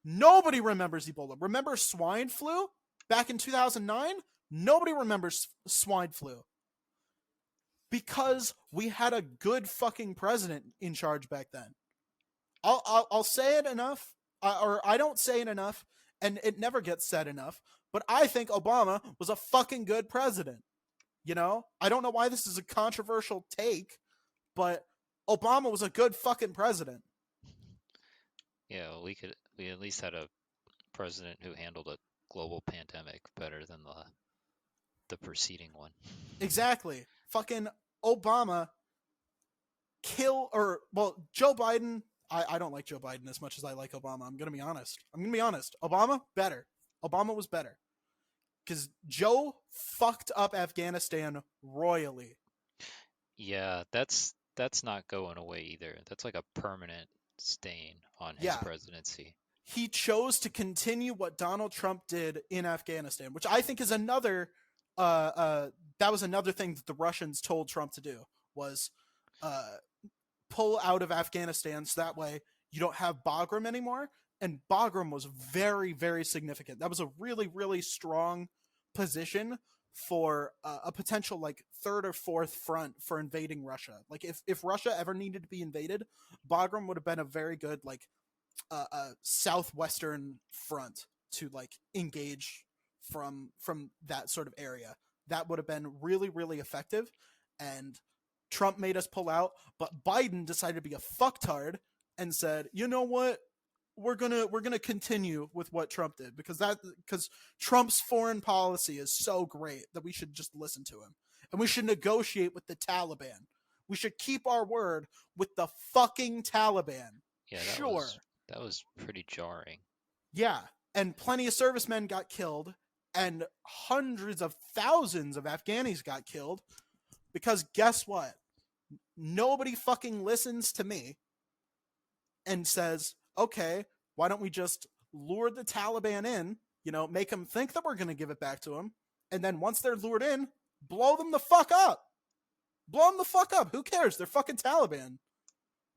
Nobody remembers Ebola. Remember swine flu back in 2009? Nobody remembers swine flu because we had a good fucking president in charge back then. I'll say it enough, or I don't say it enough, and it never gets said enough. But I think Obama was a fucking good president. I don't know why this is a controversial take, but Obama was a good fucking president. Yeah, we at least had a president who handled a global pandemic better than the preceding one. Exactly. Fucking Obama Joe Biden. I don't like Joe Biden as much as I like Obama. I'm gonna be honest. Obama better. Obama was better because Joe fucked up Afghanistan royally. Yeah, that's not going away either. That's like a permanent stain on his Yeah. presidency. He chose to continue what Donald Trump did in Afghanistan, which I think is another that was another thing that the Russians told Trump to do, was pull out of Afghanistan so that way you don't have Bagram anymore. And Bagram was very, very significant. That was a really, really strong position for a potential like third or fourth front for invading Russia. Like if Russia ever needed to be invaded, Bagram would have been a very good like southwestern front to like engage from that sort of area. That would have been really, really effective. And Trump made us pull out, but Biden decided to be a fucktard and said, "You know what? We're gonna continue with what Trump did because Trump's foreign policy is so great that we should just listen to him, and we should negotiate with the Taliban. We should keep our word with the fucking Taliban." Yeah, that was pretty jarring. Yeah, and plenty of servicemen got killed, and hundreds of thousands of Afghanis got killed because guess what? Nobody fucking listens to me and says, okay, why don't we just lure the Taliban in, make them think that we're going to give it back to them, and then once they're lured in, blow them the fuck up. Blow them the fuck up. Who cares? They're fucking Taliban.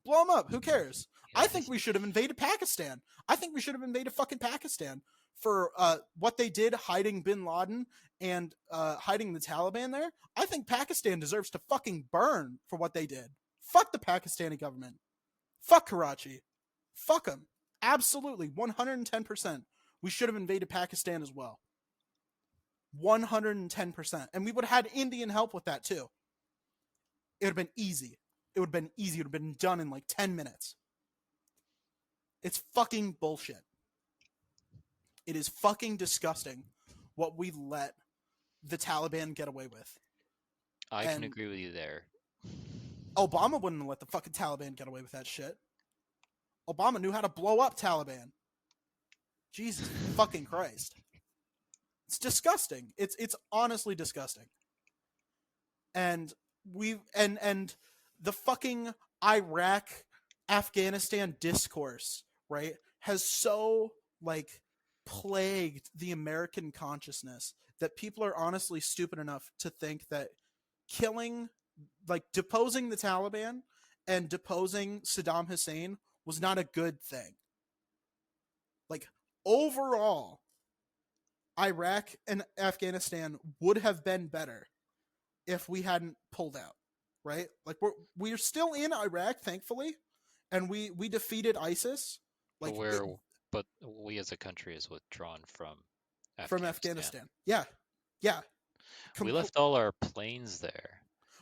Blow them up. Who cares? Yeah, I think we should have invaded Pakistan. I think we should have invaded fucking Pakistan for what they did hiding bin Laden and hiding the Taliban there. I think Pakistan deserves to fucking burn for what they did. Fuck the Pakistani government. Fuck Karachi. Fuck them. Absolutely. 110%. We should have invaded Pakistan as well. 110%. And we would have had Indian help with that too. It would have been easy. It would have been done in like 10 minutes. It's fucking bullshit. It is fucking disgusting what we let the Taliban get away with. I can agree with you there. Obama wouldn't have let the fucking Taliban get away with that shit. Obama knew how to blow up Taliban. Jesus fucking Christ. It's disgusting. It's honestly disgusting. And the fucking Iraq Afghanistan discourse, right, has so like plagued the American consciousness that people are honestly stupid enough to think that deposing the Taliban and deposing Saddam Hussein was not a good thing. Like, overall, Iraq and Afghanistan would have been better if we hadn't pulled out, right? Like, we're still in Iraq, thankfully, and we defeated ISIS. Like, but we as a country is withdrawn from Afghanistan. Yeah. We left all our planes there.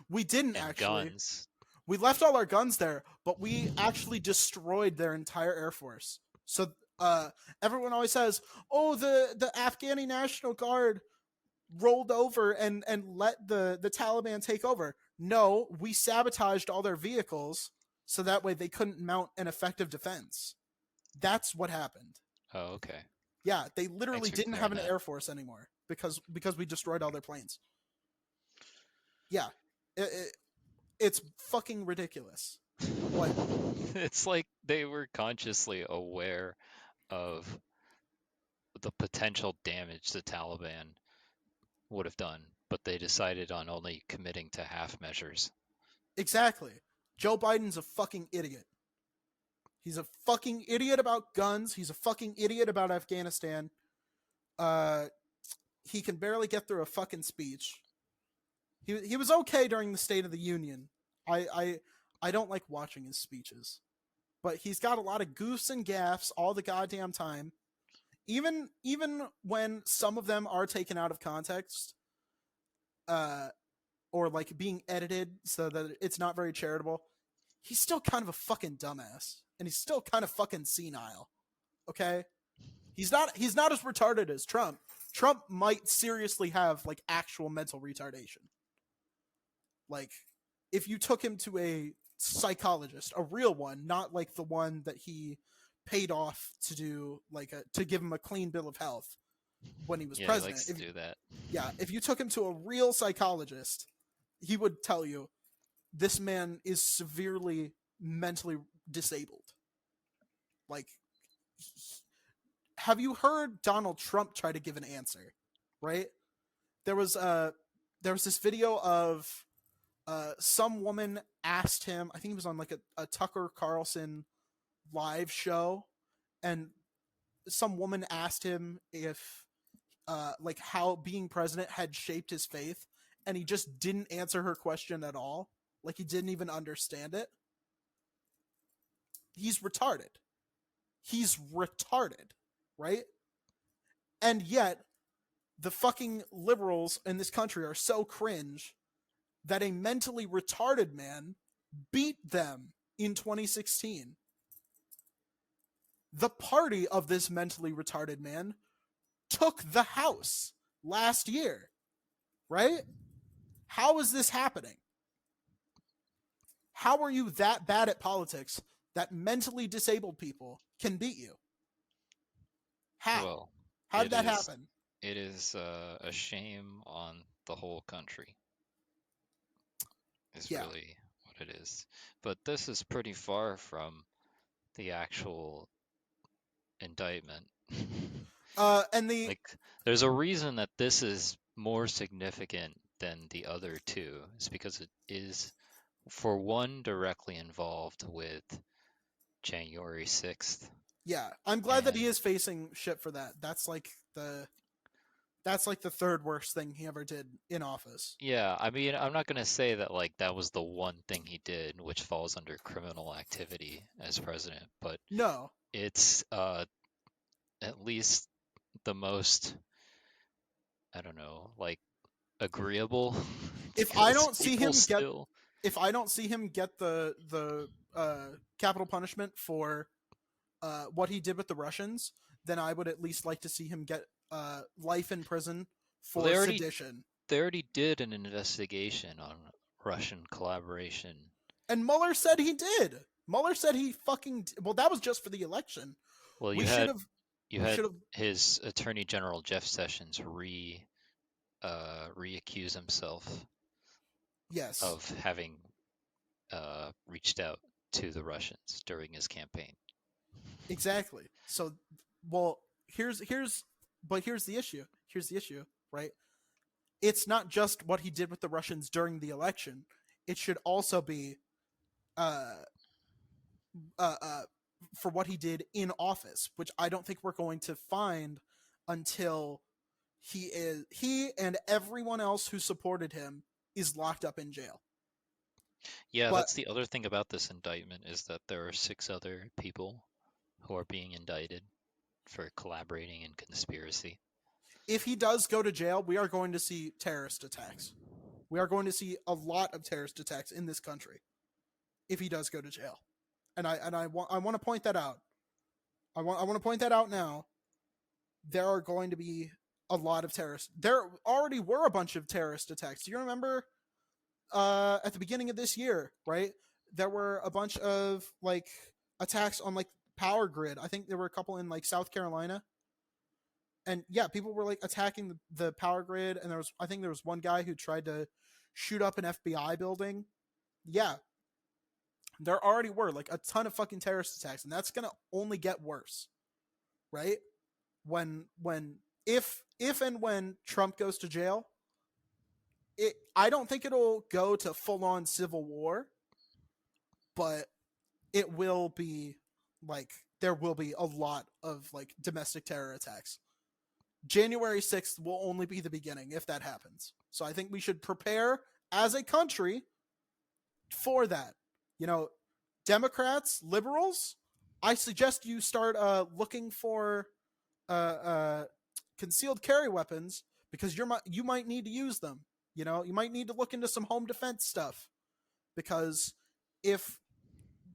We didn't and actually. Guns. We left all our guns there, but we actually destroyed their entire air force. So everyone always says, "Oh, the Afghani National Guard rolled over and let the Taliban take over. No, we sabotaged all their vehicles so that way they couldn't mount an effective defense. That's what happened. Oh, okay. Yeah, they Thanks literally for didn't have clearing an that. air force anymore because we destroyed all their planes. Yeah, it's fucking ridiculous. What? It's like they were consciously aware of the potential damage the Taliban would have done, but they decided on only committing to half measures. Exactly. Joe Biden's a fucking idiot. He's a fucking idiot about guns. He's a fucking idiot about Afghanistan. Uh, he can barely get through a fucking speech. He was okay during the State of the Union. I don't like watching his speeches, but he's got a lot of goofs and gaffes all the goddamn time. Even when some of them are taken out of context, uh, or like being edited so that it's not very charitable, he's still kind of a fucking dumbass, and he's still kind of fucking senile. Okay, he's not as retarded as Trump. Trump might seriously have like actual mental retardation. Like, if you took him to a psychologist, a real one, not like the one that he paid off to do to give him a clean bill of health when he was Yeah, president. he likes to do that. Yeah, if you took him to a real psychologist, he would tell you this man is severely mentally disabled. Like, have you heard Donald Trump try to give an answer? Right? There was this video of some woman asked him. I think he was on like a Tucker Carlson live show, and some woman asked him if like how being president had shaped his faith, and he just didn't answer her question at all. Like, he didn't even understand it. He's retarded. He's retarded, right? And yet, the fucking liberals in this country are so cringe that a mentally retarded man beat them in 2016. The party of this mentally retarded man took the House last year, right? How is this happening? How are you that bad at politics that mentally disabled people can beat you? How? Well, How did that happen? It is a shame on the whole country. Is Yeah. really what it is. But this is pretty far from the actual indictment. And Like, there's a reason that this is more significant than the other two. It's because it is, for one, directly involved with January 6th. yeah, I'm glad that he is facing shit for that. That's like the third worst thing he ever did in office. Yeah, I mean, I'm not gonna say that like that was the one thing he did, which falls under criminal activity as president, but No. it's at least the most, I don't know, like agreeable. If I Because don't see people him get still, the capital punishment for what he did with the Russians, then I would at least like to see him get life in prison well, for sedition. they already did an investigation on Russian collaboration. And Mueller said he did. Mueller said he fucking well, that was just for the election. Well, We you should had have his Attorney General Jeff Sessions re-accuse himself yes. of having reached out to the Russians during his campaign. Exactly. So, well, here's the issue. Here's the issue, right? It's not just what he did with the Russians during the election. It should also be uh, for what he did in office, which I don't think we're going to find until he and everyone else who supported him is locked up in jail. Yeah, But that's the other thing about this indictment, is that there are 6 other people who are being indicted for collaborating in conspiracy. if he does go to jail, we are going to see terrorist attacks. We are going to see a lot of terrorist attacks in this country if he does go to jail. And I want to point that out. I want to point that out now. There are going to be a lot of terrorists. There already were a bunch of terrorist attacks. Do you remember at the beginning of this year, right? There were a bunch of like attacks on like power grid. I think there were a couple in like South Carolina. And yeah, people were like attacking the power grid, and I think there was one guy who tried to shoot up an FBI building. Yeah, there already were like a ton of fucking terrorist attacks, and that's gonna only get worse, right? When if and when Trump goes to jail, I don't think it'll go to full on civil war, but it will be like there will be a lot of like domestic terror attacks. January 6th will only be the beginning if that happens. So I think we should prepare as a country for that. You know, Democrats, liberals, I suggest you start looking for concealed carry weapons because you might need to use them. You know, you might need to look into some home defense stuff because if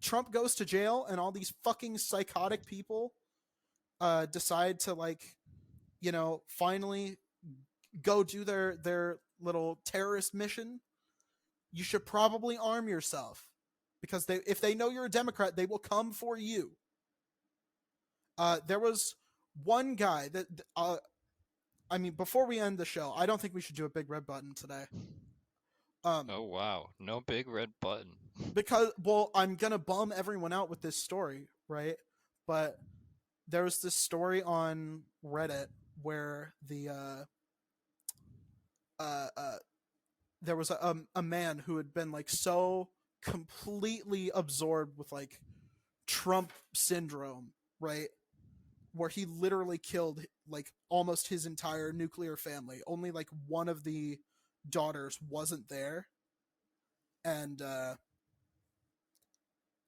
Trump goes to jail and all these fucking psychotic people decide to like, you know, finally go do their little terrorist mission, you should probably arm yourself because if they know you're a Democrat, they will come for you. There was one guy that I mean, before we end the show, I don't think we should do a big red button today. Oh wow, no big red button. Because well, I'm gonna bum everyone out with this story, right? But there was this story on Reddit where there was a man who had been like so completely absorbed with like Trump syndrome, right? Where he literally killed like almost his entire nuclear family. Only like one of the daughters wasn't there. And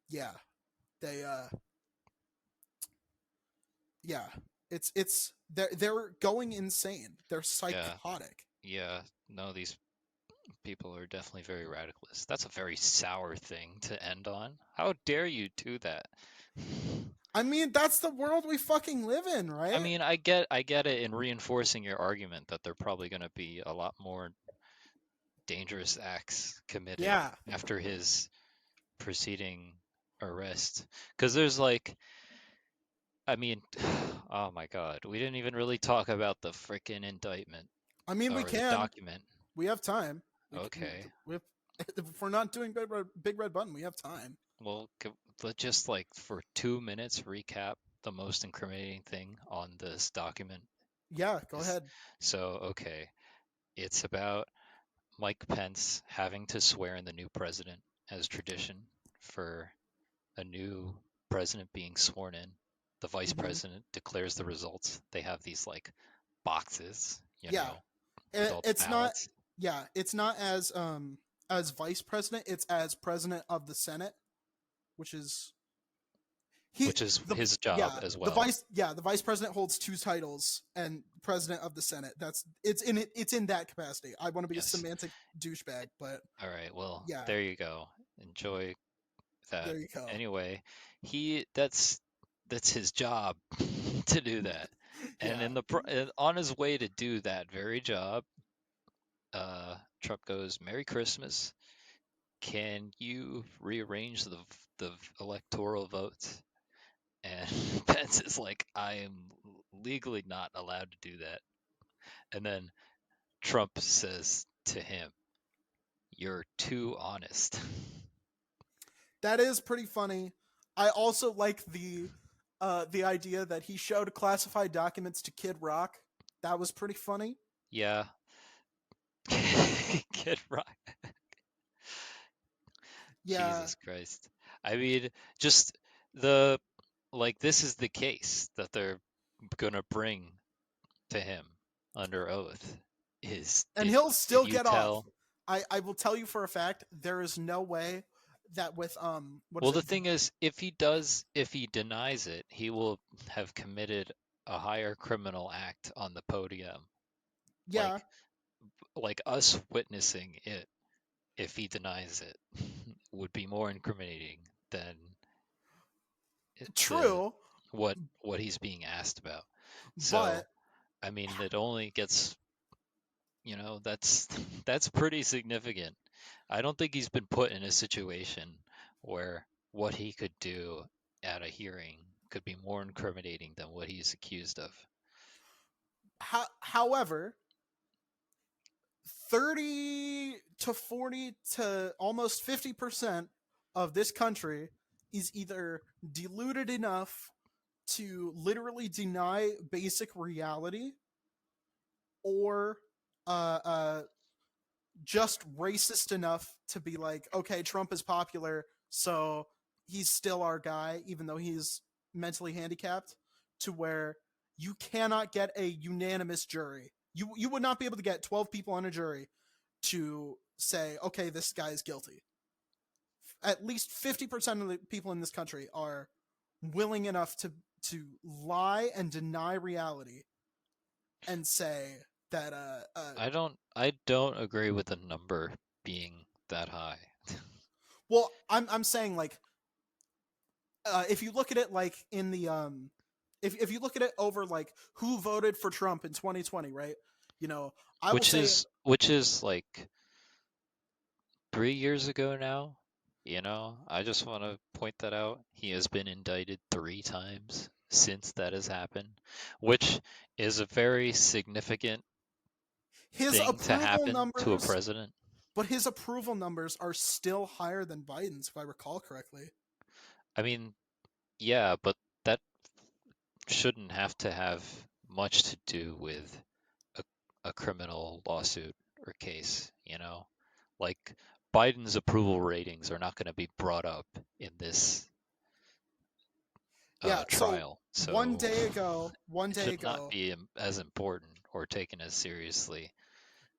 yeah, they yeah, it's they're going insane. They're psychotic. Yeah, no, these people are definitely very radicalist. That's a very sour thing to end on. How dare you do that? I mean, that's the world we fucking live in, right? I mean, I get it in reinforcing your argument that they're probably going to be a lot more dangerous acts committed after his preceding arrest. Because there's like, I mean, oh my God, we didn't even really talk about the freaking indictment. I mean, we can. The document. We have time. Okay. If we're not doing big red button, we have time. Well, let's just like for 2 minutes recap the most incriminating thing on this document. Yeah, go ahead. So, okay, it's about Mike Pence having to swear in the new president as tradition for a new president being sworn in. The vice president declares the results. They have these like boxes, you know. It's ballots. It's not as vice president, it's as president of the Senate, which is his job as well. The vice president holds two titles and president of the Senate. It's in that capacity. I want to be a semantic douchebag, but all right, well, there you go. Enjoy that. There you go. Anyway, that's his job to do that. And on his way to do that very job, Trump goes, "Merry Christmas. Can you rearrange the electoral votes?" And Pence is like, "I am legally not allowed to do that." And then Trump says to him, "You're too honest." That is pretty funny. I also like the idea that he showed classified documents to Kid Rock. That was pretty funny. Yeah. Kid Rock. Yeah. Jesus Christ. I mean, just this is the case that they're gonna bring to him under oath and he'll still get off. I will tell you for a fact, there is no way that with the thing is, if he denies it, he will have committed a higher criminal act on the podium. Yeah. Like us witnessing it, if he denies it, would be more incriminating than true what he's being asked about. So I mean, it only gets, that's that's pretty significant. I don't think he's been put in a situation where what he could do at a hearing could be more incriminating than what he's accused of. However, 30 to 40 to almost 50% of this country is either deluded enough to literally deny basic reality or just racist enough to be like, okay, Trump is popular, so he's still our guy, even though he's mentally handicapped, to where you cannot get a unanimous jury. You would not be able to get 12 people on a jury to say, okay, this guy is guilty. At least 50% of the people in this country are willing enough to lie and deny reality and say that I don't agree with the number being that high. well, I'm saying like if you look at it like in the if you look at it over like who voted for Trump in 2020, right? You know, I will which say is like 3 years ago now. I just want to point that out. He has been indicted 3 times since that has happened, which is a very significant his thing to approval happen to a numbers, president. but his approval numbers are still higher than Biden's, if I recall correctly. I mean, yeah, but that shouldn't have to have much to do with a, a criminal lawsuit or case. Like Biden's approval ratings are not going to be brought up in this Yeah, so trial, so one it day should not ago, be as important or taken as seriously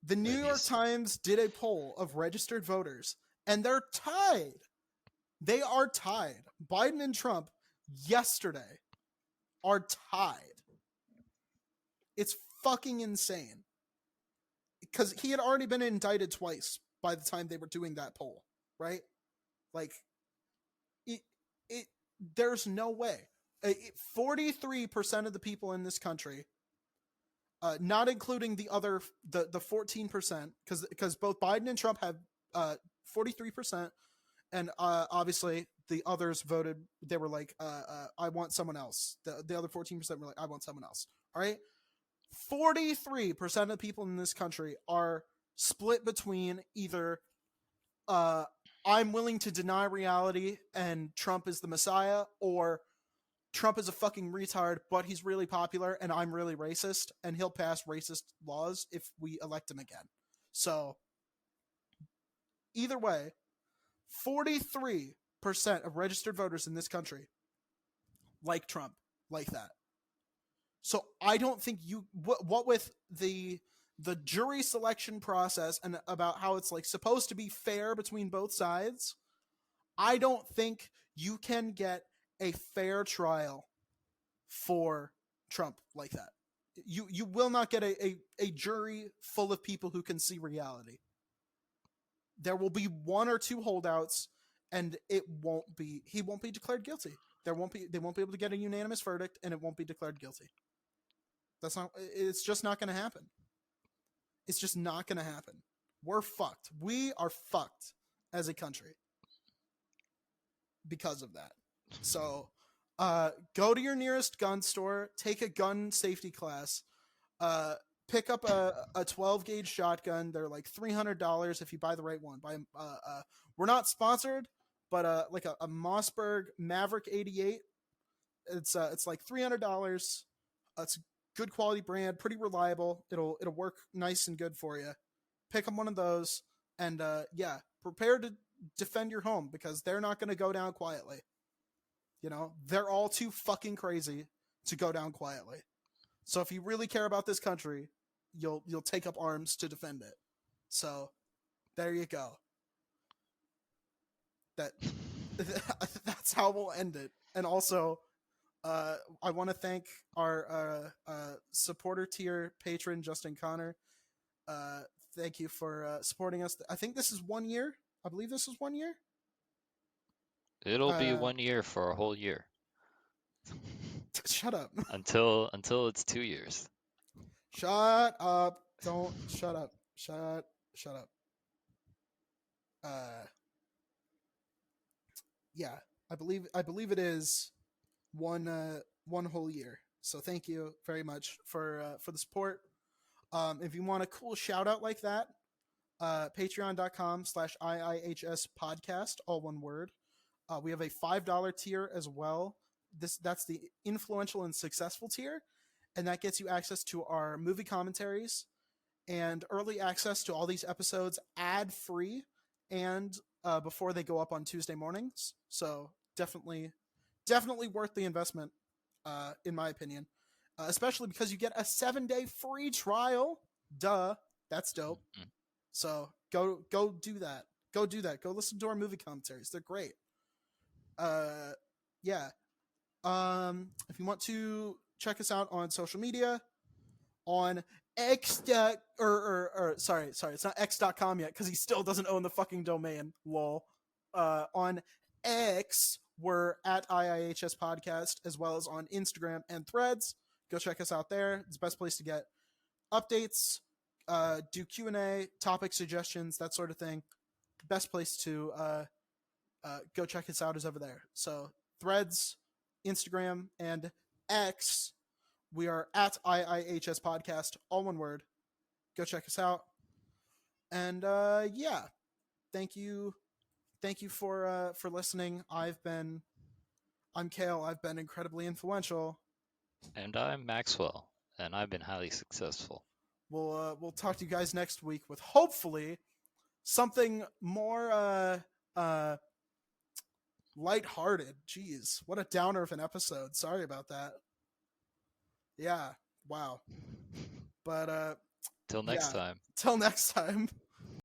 the New that York he's. Times did a poll of registered voters, and they're tied. They are tied. Biden and Trump yesterday are tied. It's fucking insane. Because he had already been indicted twice by the time they were doing that poll, right? Like, it, it there's no way. 43% of the people in this country, not including the 14%, because both Biden and Trump have 43%, and obviously the others voted. They were like, I want someone else. The other 14% were like, I want someone else. All right, 43% of people in this country are split between either uh, I'm willing to deny reality and Trump is the Messiah, or Trump is a fucking retard, but he's really popular and I'm really racist, and he'll pass racist laws if we elect him again. So, either way, 43% of registered voters in this country like Trump, like that. So I don't think what with the jury selection process and about how it's like supposed to be fair between both sides, I don't think you can get a fair trial for Trump like that. You will not get a jury full of people who can see reality. There will be one or two holdouts, and he won't be declared guilty. They won't be able to get a unanimous verdict, and it won't be declared guilty. It's just not going to happen. It's just not going to happen. We're fucked. We are fucked as a country because of that. So, go to your nearest gun store, take a gun safety class, pick up a 12 gauge shotgun. They're like $300 if you buy the right one. We're not sponsored, but like a Mossberg Maverick 88. It's like $300. It's good quality brand, pretty reliable. It'll work nice and good for you. Pick up one of those, and yeah, prepare to defend your home because they're not going to go down quietly. They're all too fucking crazy to go down quietly. So if you really care about this country, you'll take up arms to defend it. So there you go. That's how we'll end it. And also, I want to thank our supporter tier patron, Justin Connor. Thank you for supporting us. I think this is 1 year. I believe this is 1 year. It'll be 1 year for a whole year. Shut up. Until it's 2 years. Shut up. Don't shut up. Shut up. Yeah, I believe it is one whole year. So thank you very much for the support. If you want a cool shout out like that, patreon.com/IIHS podcast, all one word. We have a $5 tier as well. That's the influential and successful tier, and that gets you access to our movie commentaries and early access to all these episodes ad free and before they go up on Tuesday mornings. So definitely worth the investment, in my opinion. Especially because you get a 7-day free trial. Duh, that's dope. Mhm. So go do that. Go do that. Go listen to our movie commentaries. They're great. Yeah. If you want to check us out on social media, on X sorry, it's not X.com yet because he still doesn't own the fucking domain. Lol. On X, we're at IIHS Podcast, as well as on Instagram and Threads. Go check us out there. It's the best place to get updates, do Q&A, topic suggestions, that sort of thing. Best place to go check us out is over there. So Threads, Instagram, and X, we are at IIHS Podcast, all one word. Go check us out. And yeah, thank you for listening. I'm Kale. I've been incredibly influential. And I'm Maxwell, and I've been highly successful. We'll talk to you guys next week with hopefully something more lighthearted. Jeez, what a downer of an episode. Sorry about that. Yeah, wow. But Till next time. Till next time.